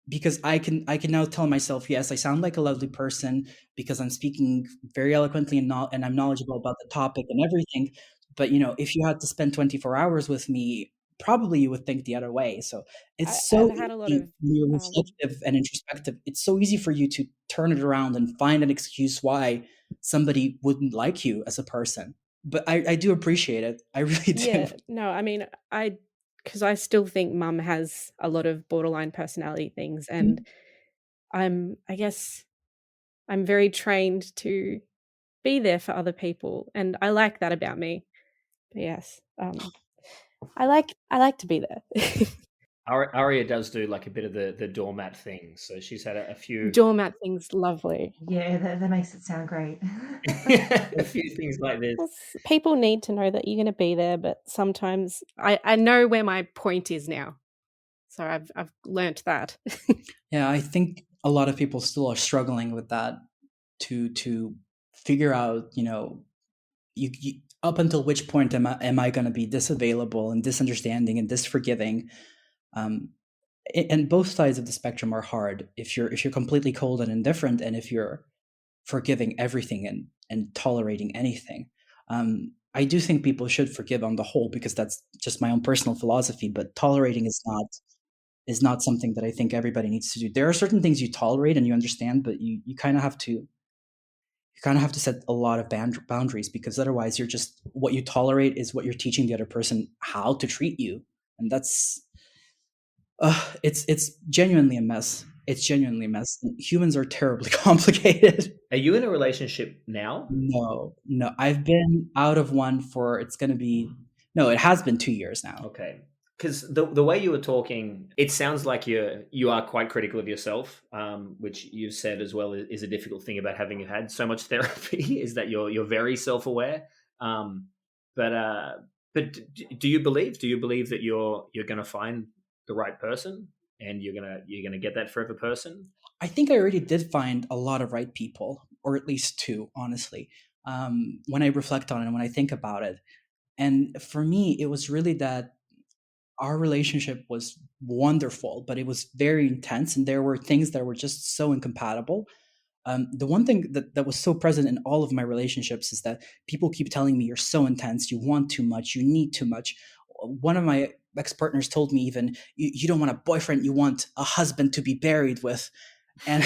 because I can now tell myself, yes, I sound like a lovely person because I'm speaking very eloquently and I'm knowledgeable about the topic and everything. But if you had to spend 24 hours with me, probably you would think the other way. So it's I've so had a lot easy of, when you're um, reflective and introspective. It's so easy for you to turn it around and find an excuse why somebody wouldn't like you as a person. But I do appreciate it. I really do. yeah, no, I mean, because I still think mum has a lot of borderline personality things, and I guess I'm very trained to be there for other people, and I like that about me. But yes, I like to be there. Aria does do like a bit of the doormat thing, so she's had a few Doormat thing's lovely. Yeah, that makes it sound great. a few things like this. People need to know that you're gonna be there, but sometimes I know where my point is now. So I've learnt that. Yeah, I think a lot of people still are struggling with that to figure out, up until which point am I going to be disavailable and disunderstanding and disforgiving. Um, and both sides of the spectrum are hard. If you're completely cold and indifferent, and if you're forgiving everything and tolerating anything. I do think people should forgive on the whole because that's just my own personal philosophy. But tolerating is not something that I think everybody needs to do. There are certain things you tolerate and you understand, but you kind of have to set a lot of boundaries, because otherwise you're just, what you tolerate is what you're teaching the other person how to treat you, and that's it's genuinely a mess. It's genuinely a mess. Humans are terribly complicated. Are you in a relationship now? No, no, I've been out of one for, it's going to be, no, it has been 2 years now. Okay. Because the way you were talking, it sounds like you are quite critical of yourself, which you've said as well is a difficult thing about having had so much therapy, is that you're very self aware. Um, but do you believe that you're going to find the right person, and you're gonna get that forever person? I think I already did find a lot of right people, or at least two, honestly. When I reflect on it and when I think about it, and for me, it was really that our relationship was wonderful, but it was very intense, and there were things that were just so incompatible. The one thing that was so present in all of my relationships is that people keep telling me, you're so intense, you want too much, you need too much. One of my ex-partners told me even, you don't want a boyfriend, you want a husband to be buried with. And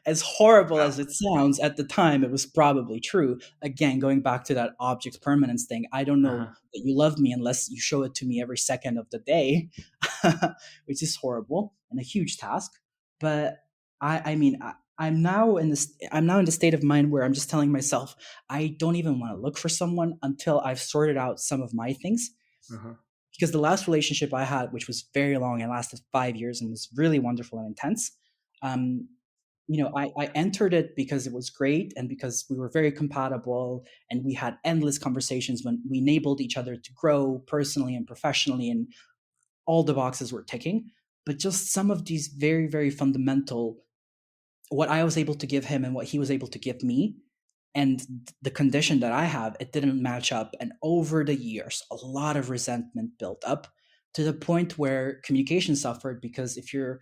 as horrible Wow. as it sounds, at the time, it was probably true. Again, going back to that object permanence thing, I don't know Uh-huh. that you love me unless you show it to me every second of the day, which is horrible and a huge task. But I mean, I'm now in the state of mind where I'm just telling myself, I don't even want to look for someone until I've sorted out some of my things. Uh-huh. Because the last relationship I had, which was very long and lasted 5 years and was really wonderful and intense, um, I entered it because it was great and because we were very compatible, and we had endless conversations when we enabled each other to grow personally and professionally, and all the boxes were ticking. But just some of these very, very fundamental, what I was able to give him and what he was able to give me, and the condition that I have, it didn't match up. And over the years, a lot of resentment built up. to the point where communication suffered, because if you're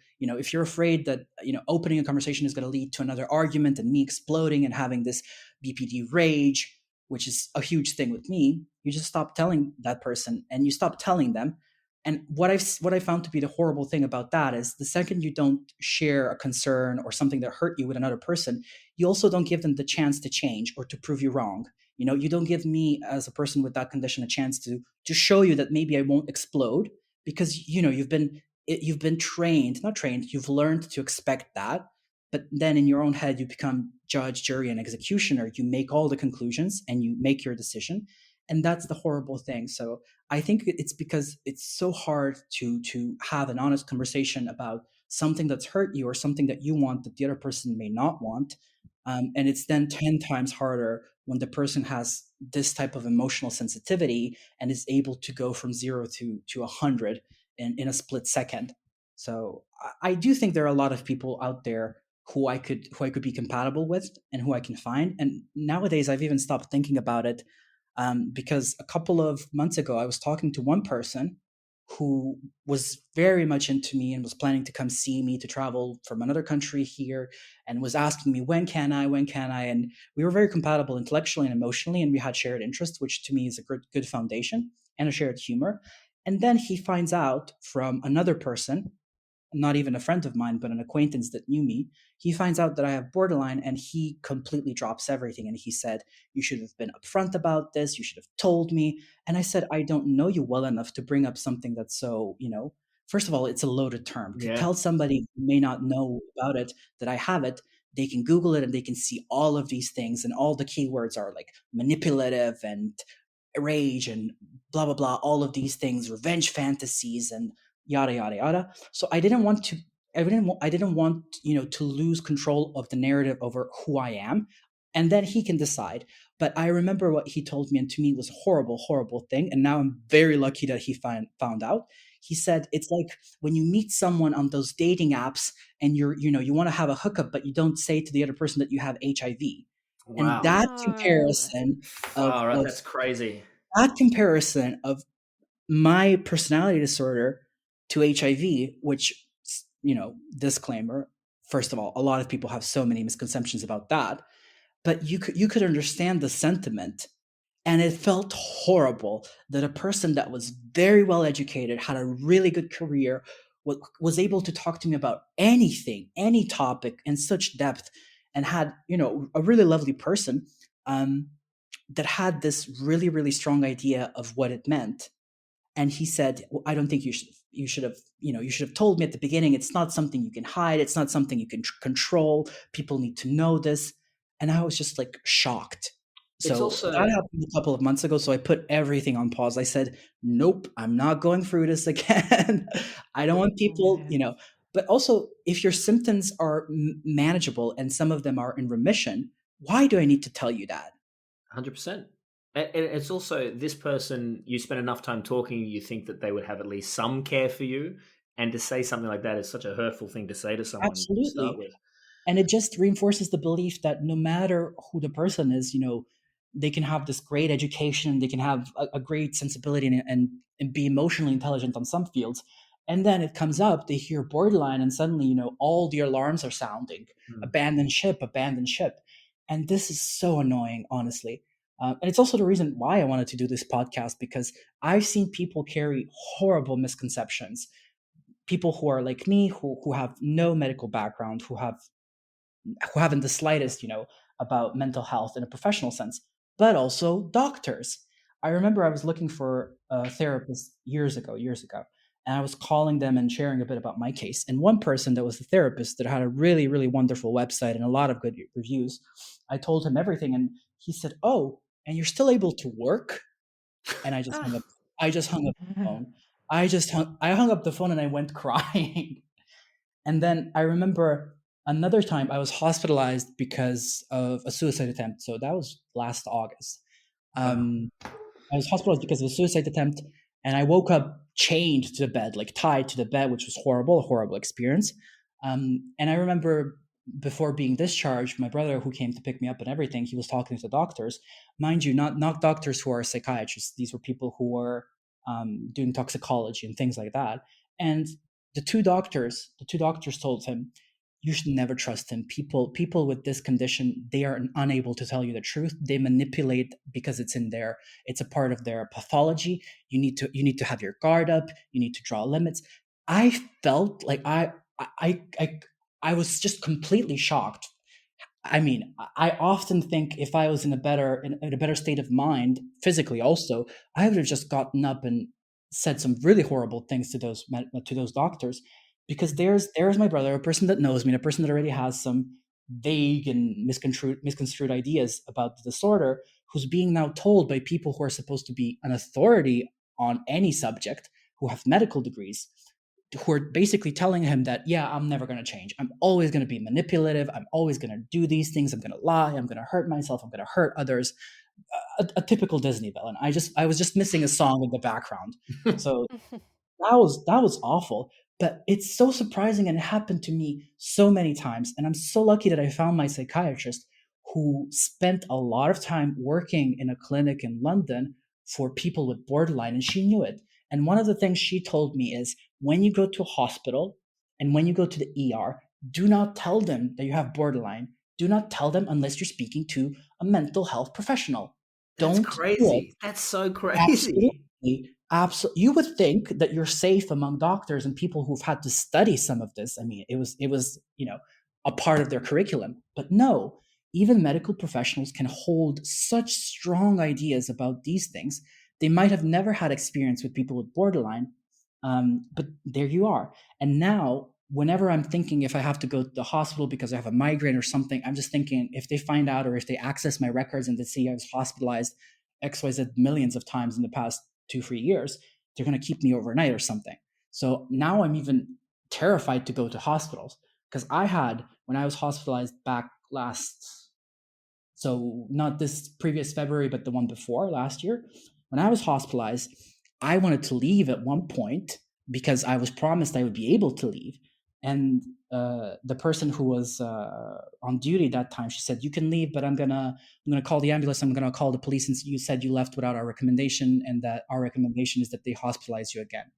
afraid that opening a conversation is going to lead to another argument and me exploding and having this BPD rage, which is a huge thing with me, you just stop telling that person and you stop telling them. And what I found to be the horrible thing about that is the second you don't share a concern or something that hurt you with another person, you also don't give them the chance to change or to prove you wrong. You don't give me as a person with that condition a chance to show you that maybe I won't explode, because you've been trained, not trained, you've learned to expect that. But then in your own head you become judge, jury, and executioner. You make all the conclusions and you make your decision, and that's the horrible thing. So I think it's because it's so hard to have an honest conversation about something that's hurt you or something that you want that the other person may not want. And it's then 10 times harder when the person has this type of emotional sensitivity and is able to go from 0 to 100 in a split second. So I do think there are a lot of people out there who I could be compatible with and who I can find. And nowadays I've even stopped thinking about it, because a couple of months ago I was talking to one person who was very much into me and was planning to come see me, to travel from another country here, and was asking me, when can I? And we were very compatible intellectually and emotionally, and we had shared interests, which to me is a good foundation, and a shared humor. And then he finds out from another person, not even a friend of mine, but an acquaintance that knew me. He finds out that I have borderline, and he completely drops everything. And he said, "You should have been upfront about this. You should have told me." And I said, "I don't know you well enough to bring up something that's so, first of all, it's a loaded term. To Yeah. tell somebody who may not know about it that I have it, they can Google it and they can see all of these things. And all the keywords are like manipulative and rage and blah blah blah, all of these things, revenge fantasies and yada yada yada. So I didn't want to lose control of the narrative over who I am, and then he can decide. But I remember what he told me, and to me it was a horrible horrible thing, and now I'm very lucky that he found out. He said it's like when you meet someone on those dating apps and you want to have a hookup, but you don't say to the other person that you have HIV. And Wow. that No. comparison of, Far out. of That's crazy. that comparison of my personality disorder to HIV, which, disclaimer, first of all, a lot of people have so many misconceptions about that, but you could understand the sentiment. And it felt horrible that a person that was very well educated, had a really good career, was able to talk to me about anything, any topic in such depth, and had, a really lovely person, um, that had this really, really strong idea of what it meant. And he said, well, I don't think you should have told me at the beginning. It's not something you can hide. It's not something you can control. People need to know this. And I was just like shocked. It's So that also happened a couple of months ago. So I put everything on pause. I said, nope, I'm not going through this again. I don't want people, Yeah. but also if your symptoms are manageable and some of them are in remission, why do I need to tell you that? 100%. And it's also this person, you spend enough time talking, you think that they would have at least some care for you. And to say something like that is such a hurtful thing to say to someone to start Absolutely. with. And it just reinforces the belief that no matter who the person is, they can have this great education, they can have a great sensibility, and be emotionally intelligent on some fields. And then it comes up, they hear borderline, and suddenly, all the alarms are sounding. Mm. Abandon ship, abandon ship. And this is so annoying, honestly. And it's also the reason why I wanted to do this podcast, because I've seen people carry horrible misconceptions. People who are like me, who have no medical background, who haven't the slightest, about mental health in a professional sense, but also doctors. I remember I was looking for a therapist years ago, and I was calling them and sharing a bit about my case. And one person that was the therapist that had a really, really wonderful website and a lot of good reviews, I told him everything, and he said, "Oh, and you're still able to work?" And I just hung Ah, up. I just hung up the phone. I hung up the phone and I went crying. And then I remember another time I was hospitalized because of a suicide attempt. So that was last August. Wow. Um, I was hospitalized because of a suicide attempt, and I woke up chained to the bed, like tied to the bed, which was horrible, a horrible experience. And I remember before being discharged, my brother, who came to pick me up and everything, he was talking to doctors, mind you, not doctors who are psychiatrists. These were people who were doing toxicology and things like that. And the two doctors told him, you should never trust him. People with this condition, they are unable to tell you the truth. They manipulate because it's a part of their pathology. You need to have your guard up. You need to draw limits. I felt like I was just completely shocked. I mean, I often think if I was in a better state of mind, physically also, I would have just gotten up and said some really horrible things to those doctors, because there's my brother, a person that knows me, and a person that already has some vague and misconstrued ideas about the disorder, who's being now told by people who are supposed to be an authority on any subject, who have medical degrees, who are basically telling him that, yeah, I'm never going to change. I'm always going to be manipulative. I'm always going to do these things. I'm going to lie. I'm going to hurt myself. I'm going to hurt others. A typical Disney villain. I was just missing a song in the background. So that was awful. But it's so surprising, and it happened to me so many times. And I'm so lucky that I found my psychiatrist, who spent a lot of time working in a clinic in London for people with borderline, and she knew it. And one of the things she told me is, when you go to a hospital and when you go to the ER, do not tell them that you have borderline. Do not tell them unless you're speaking to a mental health professional. That's Don't do it. crazy. That's so crazy. Absolutely. Absolutely. You would think that you're safe among doctors and people who've had to study some of this. I mean, it was a part of their curriculum. But no, even medical professionals can hold such strong ideas about these things. They might have never had experience with people with borderline, but there you are. And now, whenever I'm thinking if I have to go to the hospital because I have a migraine or something, I'm just thinking, if they find out or if they access my records and they see I was hospitalized XYZ millions of times in the past 2-3 years, they're going to keep me overnight or something. So now I'm even terrified to go to hospitals, because when I was hospitalized back last, so not this previous February, but the one before last year, when I was hospitalized, I wanted to leave at one point because I was promised I would be able to leave. And the person who was on duty that time, she said, "You can leave, but I'm gonna call the ambulance. I'm gonna call the police, and you said you left without our recommendation, and that our recommendation is that they hospitalize you again."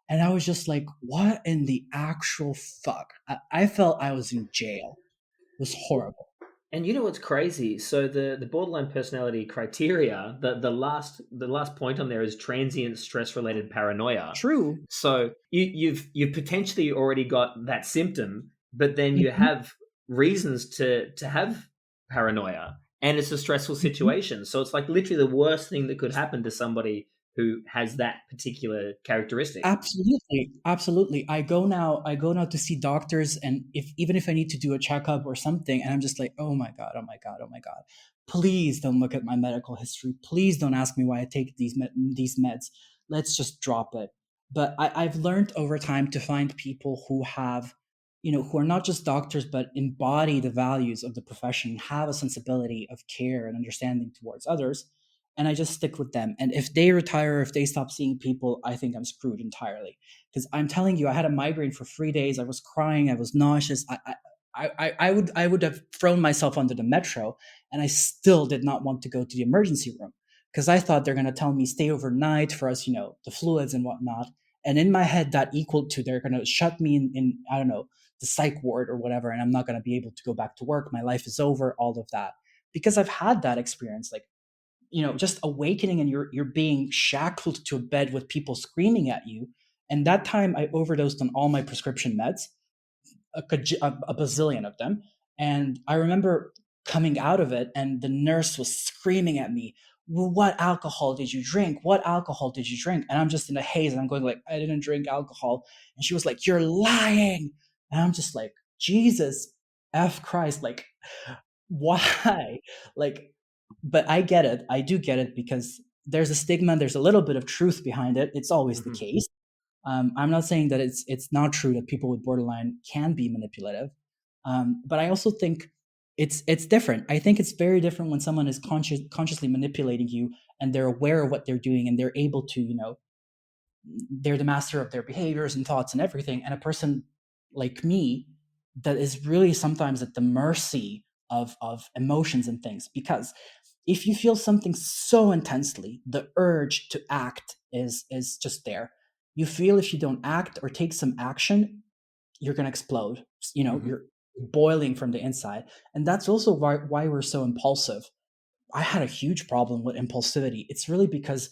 And I was just like, "What in the actual fuck?" I felt I was in jail. It was horrible. And you know what's crazy? So the borderline personality criteria, the last point on there is transient stress related paranoia. True. So you've potentially already got that symptom, but then you Mhm. have reasons to have paranoia, and it's a stressful Mhm. situation. So it's like literally the worst thing that could happen to somebody who has that particular characteristic. Absolutely, absolutely. I go now to see doctors, and even if I need to do a checkup or something, and I'm just like, oh my god, oh my god, oh my god, please don't look at my medical history. Please don't ask me why I take these meds. Let's just drop it. But I've learned over time to find people who have, who are not just doctors, but embody the values of the profession, have a sensibility of care and understanding towards others, and I just stick with them. And if they retire, if they stop seeing people, I think I'm screwed entirely. Because I'm telling you, I had a migraine for 3 days. I was crying. I was nauseous. I would have thrown myself under the metro, and I still did not want to go to the emergency room, because I thought they're going to tell me stay overnight for us, the fluids and whatnot. And in my head, that equaled to they're going to shut me in, I don't know, the psych ward or whatever, and I'm not going to be able to go back to work. My life is over. All of that, because I've had that experience, like, just awakening, and you're being shackled to a bed with people screaming at you. And that time I overdosed on all my prescription meds, a bazillion of them. And I remember coming out of it, and the nurse was screaming at me, well, what alcohol did you drink? What alcohol did you drink? And I'm just in a haze, and I'm going like, I didn't drink alcohol. And she was like, you're lying. And I'm just like, Jesus F Christ, like, why? Like, but I get it. I do get it, because there's a stigma and there's a little bit of truth behind it. It's always the Mhm. case. I'm not saying that it's not true that people with borderline can be manipulative, but I also think it's different. I think it's very different when someone is consciously manipulating you, and they're aware of what they're doing, and they're able to, they're the master of their behaviors and thoughts and everything. And a person like me, that is really sometimes at the mercy of emotions and things. Because if you feel something so intensely, the urge to act is just there. You feel if you don't act or take some action, you're going to explode. You're boiling from the inside. And that's also why we're so impulsive. I had a huge problem with impulsivity. It's really because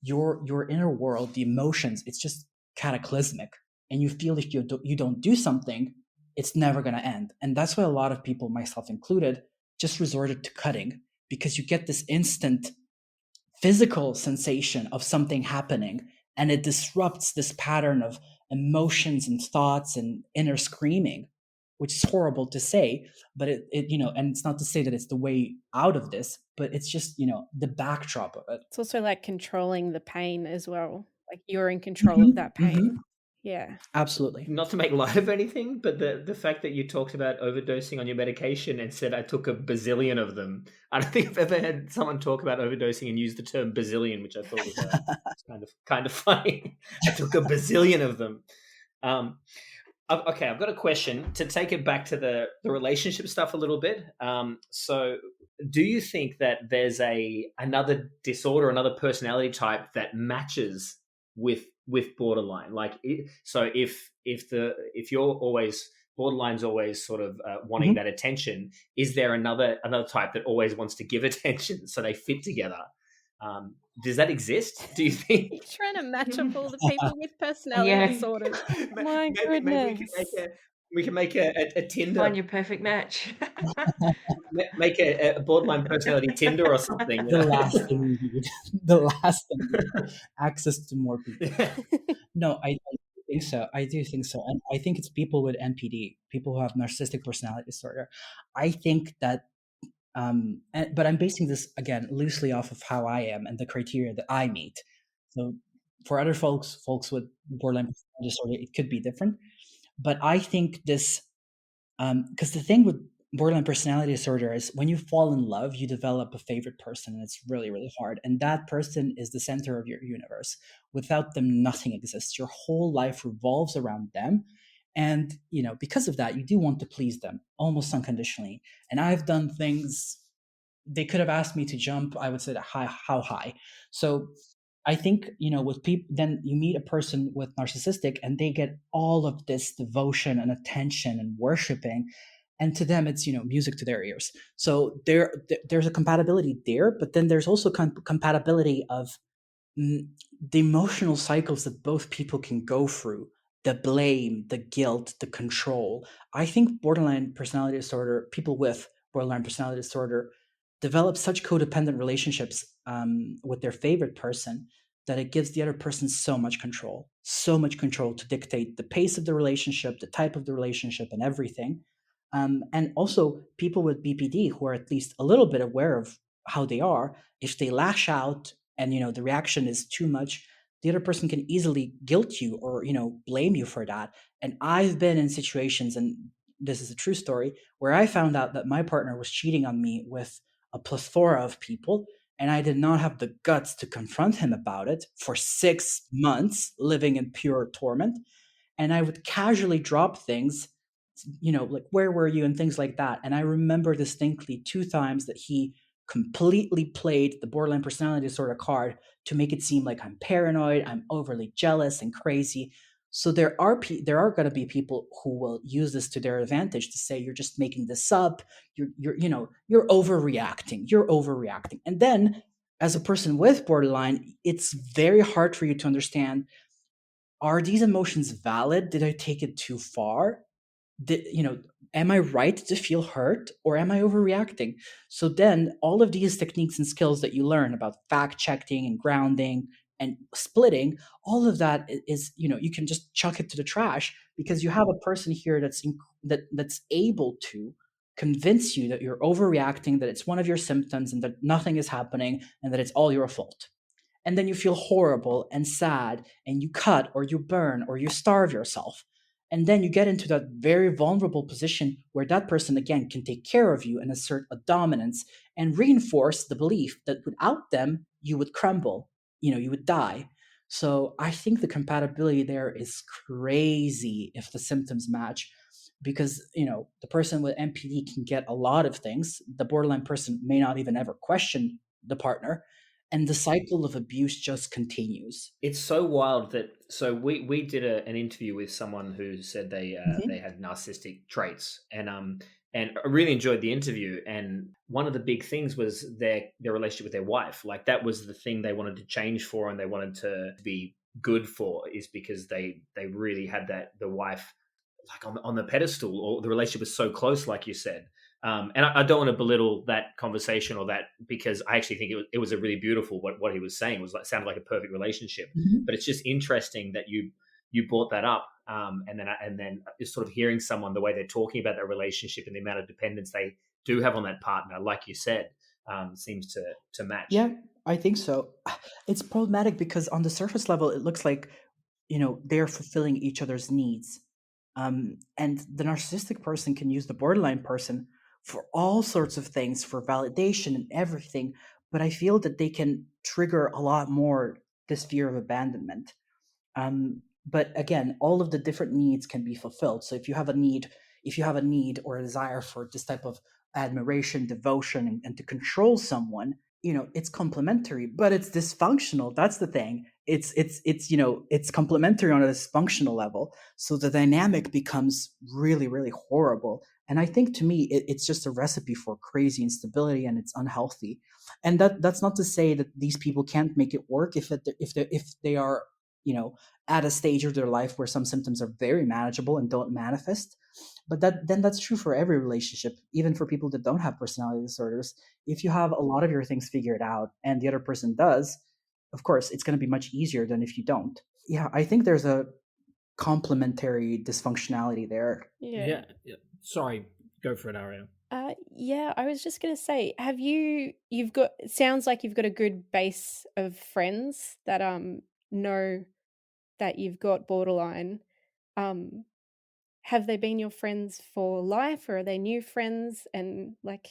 your inner world, the emotions, it's just cataclysmic, and you feel if you don't do something, it's never going to end. And that's why a lot of people, myself included, just resorted to cutting, because you get this instant physical sensation of something happening, and it disrupts this pattern of emotions and thoughts and inner screaming, which is horrible to say, but and it's not to say that it's the way out of this, but it's just, the backdrop of it. It's also like controlling the pain as well. Like you're in control of that pain. Yeah. Absolutely. Not to make light of anything, but the fact that you talked about overdosing on your medication and said I took a bazillion of them. I don't think I've ever had someone talk about overdosing and use the term bazillion, which I thought was kind of funny. I took a bazillion of them. Okay, I've got a question to take it back to the relationship stuff a little bit. So do you think that there's another disorder, another personality type that matches with borderline? Like, so if you're always borderline's always sort of wanting that attention, is there another type that always wants to give attention so they fit together? Does that exist, do you think? You're trying to match up all the people with personality disorders. My goodness. Maybe we can make a Tinder. Find your perfect match. Make a borderline personality Tinder or something. The last thing we need. The last thing we need. Access to more people. No, I think so. I do think so. And I think it's people with NPD, people who have narcissistic personality disorder. I think that but I'm basing this again loosely off of how I am and the criteria that I meet. So for other folks with borderline personality disorder, it could be different. But I think this, because the thing with borderline personality disorder is when you fall in love, you develop a favorite person, and it's really, really hard. And that person is the center of your universe. Without them, nothing exists. Your whole life revolves around them. And, because of that, you do want to please them almost unconditionally. And I've done things they could have asked me to jump. I would say how high. So I think, with people, then you meet a person with narcissistic and they get all of this devotion and attention and worshiping. And to them, it's, music to their ears. So there's a compatibility there, but then there's also compatibility of the emotional cycles that both people can go through, the blame, the guilt, the control. I think borderline personality disorder, people with borderline personality disorder develop such codependent relationships with their favorite person that it gives the other person so much control to dictate the pace of the relationship, the type of the relationship, and everything. And also people with BPD who are at least a little bit aware of how they are, if they lash out and the reaction is too much, the other person can easily guilt you or blame you for that. And I've been in situations, and this is a true story, where I found out that my partner was cheating on me with a plethora of people, and I did not have the guts to confront him about it for 6 months, living in pure torment. And I would casually drop things, like, where were you, and things like that. And I remember distinctly 2 times that he completely played the borderline personality disorder card to make it seem like I'm paranoid, I'm overly jealous and crazy. So there are going to be people who will use this to their advantage to say, you're just making this up, you're overreacting. And then as a person with borderline, it's very hard for you to understand, are these emotions valid? Did I take it too far? Am I right to feel hurt, or am I overreacting? So then all of these techniques and skills that you learn about fact checking and grounding and splitting, all of that is, you can just chuck it to the trash, because you have a person here that's able to convince you that you're overreacting, that it's one of your symptoms, and that nothing is happening, and that it's all your fault. And then you feel horrible and sad, and you cut or you burn or you starve yourself. And then you get into that very vulnerable position where that person, again, can take care of you and assert a dominance and reinforce the belief that without them, you would crumble, you would die. So I think the compatibility there is crazy if the symptoms match, because, the person with NPD can get a lot of things. The borderline person may not even ever question the partner. and the cycle of abuse just continues. It's so wild that we did an interview with someone who said they Hmm. had narcissistic traits, and I really enjoyed the interview. And one of the big things was their relationship with their wife. Like that was the thing they wanted to change for, and they wanted to be good for, is because they really had the wife like on the pedestal, or the relationship was so close, like you said. And I don't want to belittle that conversation or that, because I actually think it was a really beautiful, what he was saying was like, sounded like a perfect relationship. Hmm. But it's just interesting that you brought that up, and then just sort of hearing someone, the way they're talking about their relationship and the amount of dependence they do have on that partner, like you said, seems to match. Yeah, I think so. It's problematic because on the surface level, it looks like, they're fulfilling each other's needs. And the narcissistic person can use the borderline person for all sorts of things, for validation and everything. But I feel that they can trigger a lot more this fear of abandonment. But again, all of the different needs can be fulfilled. So if you have a need or a desire for this type of admiration, devotion, and to control someone, it's complementary, but it's dysfunctional. That's the thing. It's complementary on a dysfunctional level. So the dynamic becomes really, really horrible. And I think to me, it's just a recipe for crazy instability, and it's unhealthy. And that's not to say that these people can't make it work if they are, at a stage of their life where some symptoms are very manageable and don't manifest. But that's true for every relationship, even for people that don't have personality disorders. If you have a lot of your things figured out and the other person does, of course it's going to be much easier than if you don't. Yeah, I think there's a complementary dysfunctionality there. Yeah. Yeah. Yeah. Sorry, go for it, Ariel. Yeah, I was just gonna say, you've got, it sounds like you've got a good base of friends that know that you've got borderline. Um, have they been your friends for life, or are they new friends? And like,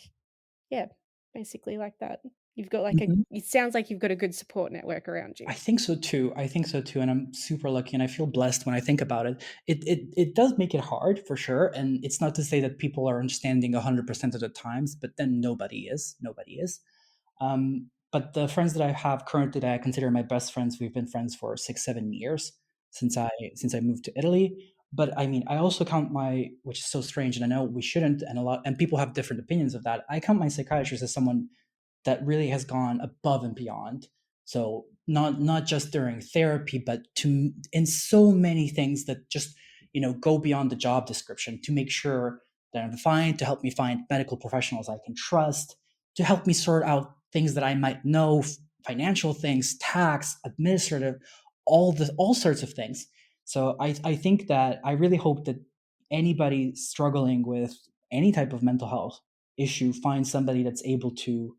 yeah, basically like that. You've got like Mhm. it sounds like you've got a good support network around you. I think so too. I think so too, and I'm super lucky, and I feel blessed when I think about it. It does make it hard for sure, and it's not to say that people are understanding 100% of the times, but then nobody is. Nobody is. But the friends that I have currently that I consider my best friends, we've been friends for 6, 7 years since I moved to Italy. But I mean, I also count which is so strange, and I know we shouldn't, and people have different opinions of that. I count my psychiatrist as someone that really has gone above and beyond. So not just during therapy, but to in so many things that just go beyond the job description to make sure that I'm fine, to help me find medical professionals I can trust, to help me sort out things that I might know, financial things, tax, administrative, all sorts of things. So I think that I really hope that anybody struggling with any type of mental health issue finds somebody that's able to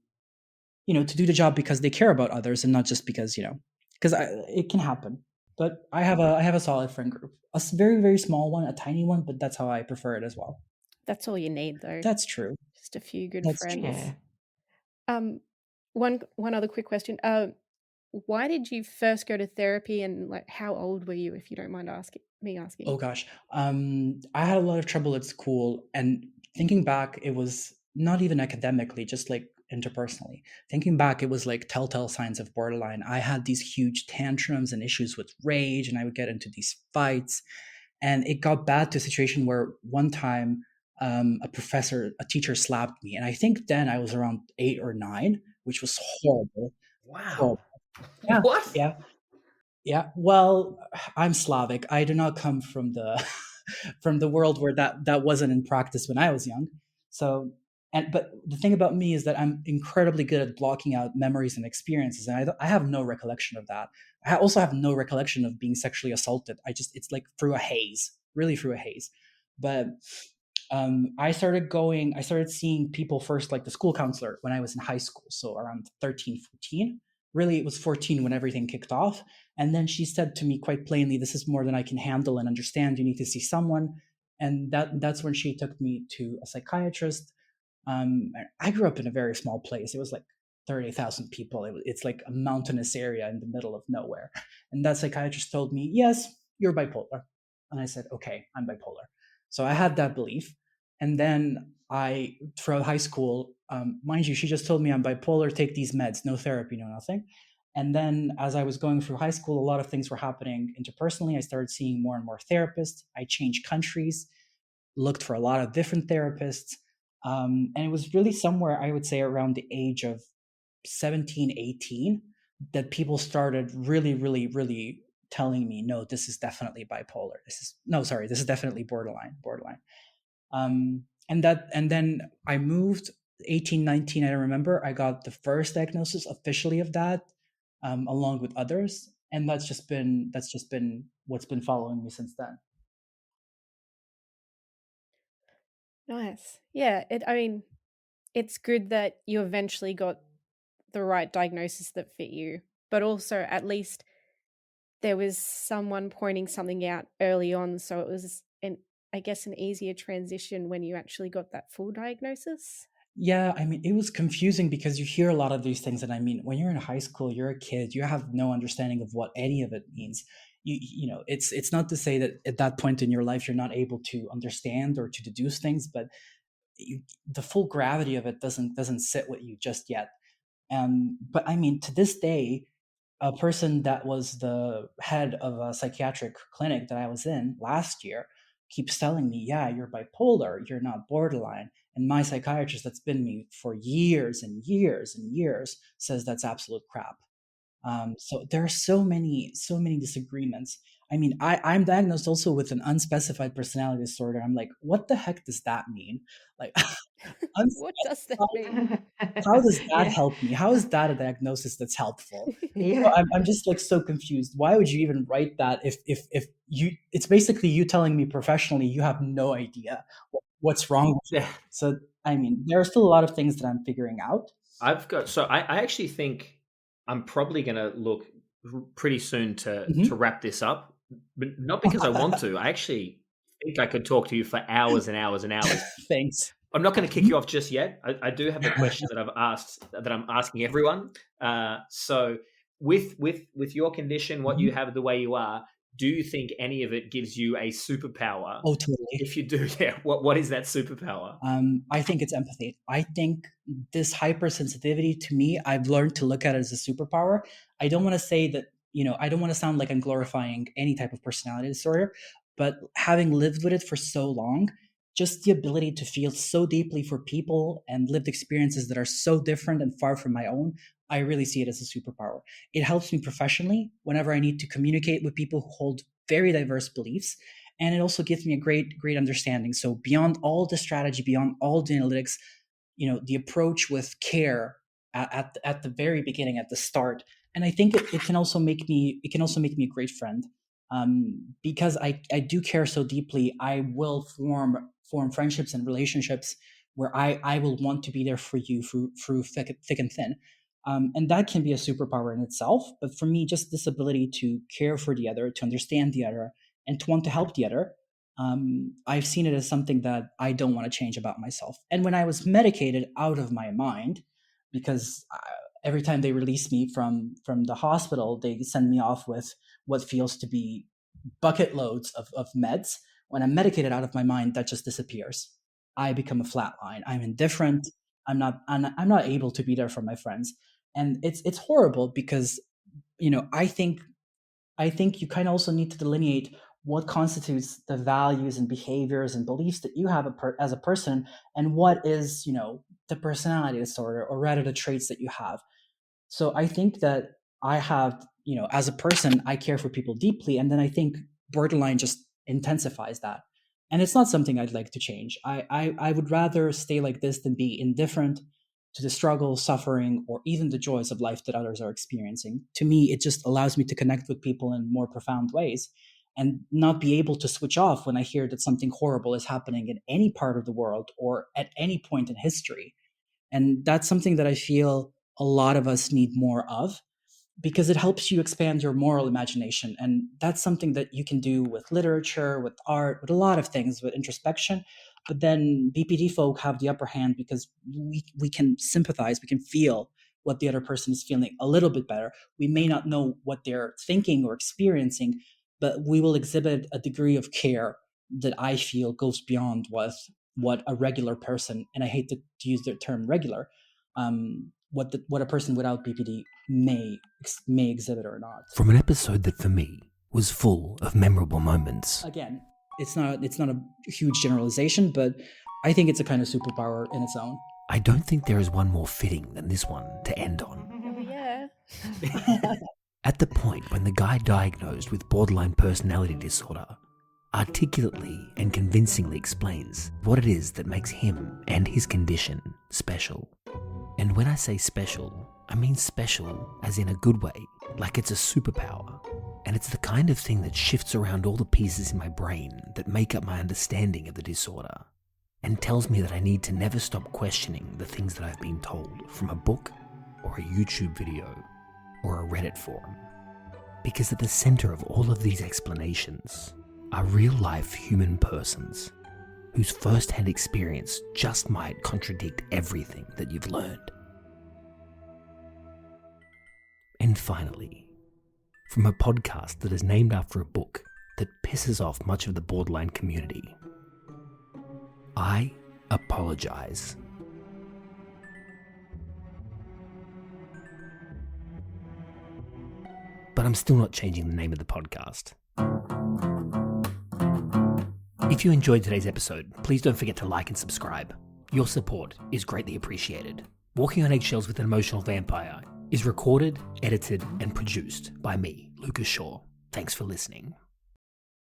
do the job because they care about others and not just because it can happen. But I have a solid friend group, very, very small one, a tiny one, but that's how I prefer it as well. That's all you need, though. That's true. Just a few good That's true. friends. Yeah. One other quick question. Why did you first go to therapy, and like how old were you, if you don't mind asking? Oh gosh, I had a lot of trouble at school, and thinking back, it was not even academically, just like interpersonally. Thinking back, it was like telltale signs of borderline. I had these huge tantrums and issues with rage, and I would get into these fights, and it got bad to a situation where one time a teacher slapped me, and I think then I was around 8 or 9, which was horrible. Wow. Horrible. Yeah, What? yeah. Yeah, well, I'm Slavic. I do not come from the from the world where that wasn't in practice when I was young. So, but the thing about me is that I'm incredibly good at blocking out memories and experiences, and I have no recollection of that. I also have no recollection of being sexually assaulted. It's like through a haze, really through a haze. But I started seeing people first, like the school counselor, when I was in high school, so around 13, 14. Really, it was 14 when everything kicked off. And then she said to me quite plainly, "This is more than I can handle and understand. You need to see someone." And that's when she took me to a psychiatrist. I grew up in a very small place. It was like 30,000 people. It's like a mountainous area in the middle of nowhere. And that psychiatrist told me, "Yes, you're bipolar." And I said, "Okay, I'm bipolar." So I had that belief. And then throughout high school, Mind you, she just told me I'm bipolar, take these meds, no therapy, no nothing. And then as I was going through high school, a lot of things were happening interpersonally. I started seeing more and more therapists. I changed countries, looked for a lot of different therapists. And it was really somewhere, I would say, around the age of 17, 18, that people started really, really, really telling me, no, this is definitely bipolar. This is definitely borderline. And then I moved 18, 19. I remember I got the first diagnosis officially of that, along with others. And that's just been what's been following me since then. Nice. Yeah, I mean, it's good that you eventually got the right diagnosis that fit you, but also at least there was someone pointing something out early on, so it was I guess an easier transition when you actually got that full diagnosis. Yeah, I mean, it was confusing because you hear a lot of these things, and I mean, when you're in high school, you're a kid, you have no understanding of what any of it means. It's not to say that at that point in your life you're not able to understand or to deduce things, but the full gravity of it doesn't sit with you just yet. But I mean, to this day, a person that was the head of a psychiatric clinic that I was in last year keeps telling me, yeah, you're bipolar, you're not borderline. And my psychiatrist that's been me for years and years and years says that's absolute crap. So there are so many disagreements. I mean, I'm diagnosed also with an unspecified personality disorder. I'm like, what the heck does that mean? Like, What does that mean? how does that Yeah. help me? How is that a diagnosis that's helpful? So Yeah. I'm just like so confused. Why would you even write that if you it's basically you telling me professionally you have no idea what's wrong with Yeah. me. So I mean, there are still a lot of things that I'm figuring out. I actually think I'm probably going to look pretty soon to Mhm. wrap this up, but not because I want to. I actually think I could talk to you for hours and hours and hours. Thanks. I'm not going to kick Mhm. you off just yet. I do have a question that I'm asking everyone. So with your condition, what you Mhm. have, the way you are, do you think any of it gives you a superpower? Oh, totally. If you do, yeah, what is that superpower? I think it's empathy. I think this hypersensitivity to me, I've learned to look at it as a superpower. I don't want to say that, I don't want to sound like I'm glorifying any type of personality disorder, but having lived with it for so long, just the ability to feel so deeply for people and lived experiences that are so different and far from my own, I really see it as a superpower. It helps me professionally whenever I need to communicate with people who hold very diverse beliefs, and it also gives me a great understanding. So beyond all the strategy, beyond all the analytics, the approach with care at the very beginning, at the start. And I think it can also make me a great friend, because I do care so deeply. I will form friendships and relationships where I will want to be there for you through thick and thin. And that can be a superpower in itself. But for me, just this ability to care for the other, to understand the other, and to want to help the other, I've seen it as something that I don't want to change about myself. And when I was medicated out of my mind, because every time they release me from the hospital, they send me off with what feels to be bucket loads of meds. When I'm medicated out of my mind, that just disappears. I become a flat line. I'm indifferent. I'm not able to be there for my friends, and it's horrible because I think you kind of also need to delineate what constitutes the values and behaviors and beliefs that you have as a person, and what is the personality disorder, or rather the traits that you have. So I think that I have, as a person, I care for people deeply, and then I think borderline just intensifies that. And it's not something I'd like to change. I would rather stay like this than be indifferent to the struggle, suffering, or even the joys of life that others are experiencing. To me, it just allows me to connect with people in more profound ways and not be able to switch off when I hear that something horrible is happening in any part of the world or at any point in history. And that's something that I feel a lot of us need more of, because it helps you expand your moral imagination. And that's something that you can do with literature, with art, with a lot of things, with introspection. But then BPD folk have the upper hand because we can sympathize, we can feel what the other person is feeling a little bit better. We may not know what they're thinking or experiencing, but we will exhibit a degree of care that I feel goes beyond what what a regular person, and I hate to use the term regular, what a person without BPD may exhibit or not. From an episode that for me was full of memorable moments. Again, it's not a huge generalization, but I think it's a kind of superpower in its own. I don't think there is one more fitting than this one to end on. Oh, yeah. At the point when the guy diagnosed with borderline personality disorder articulately and convincingly explains what it is that makes him and his condition special. And when I say special, I mean special as in a good way, like it's a superpower. And it's the kind of thing that shifts around all the pieces in my brain that make up my understanding of the disorder, and tells me that I need to never stop questioning the things that I've been told from a book or a YouTube video or a Reddit forum. Because at the center of all of these explanations are real-life human persons whose first-hand experience just might contradict everything that you've learned. And finally, from a podcast that is named after a book that pisses off much of the borderline community, I apologize. But I'm still not changing the name of the podcast. If you enjoyed today's episode, please don't forget to like and subscribe. Your support is greatly appreciated. Walking on Eggshells with an Emotional Vampire is recorded, edited, and produced by me, Lucas Shaw. Thanks for listening.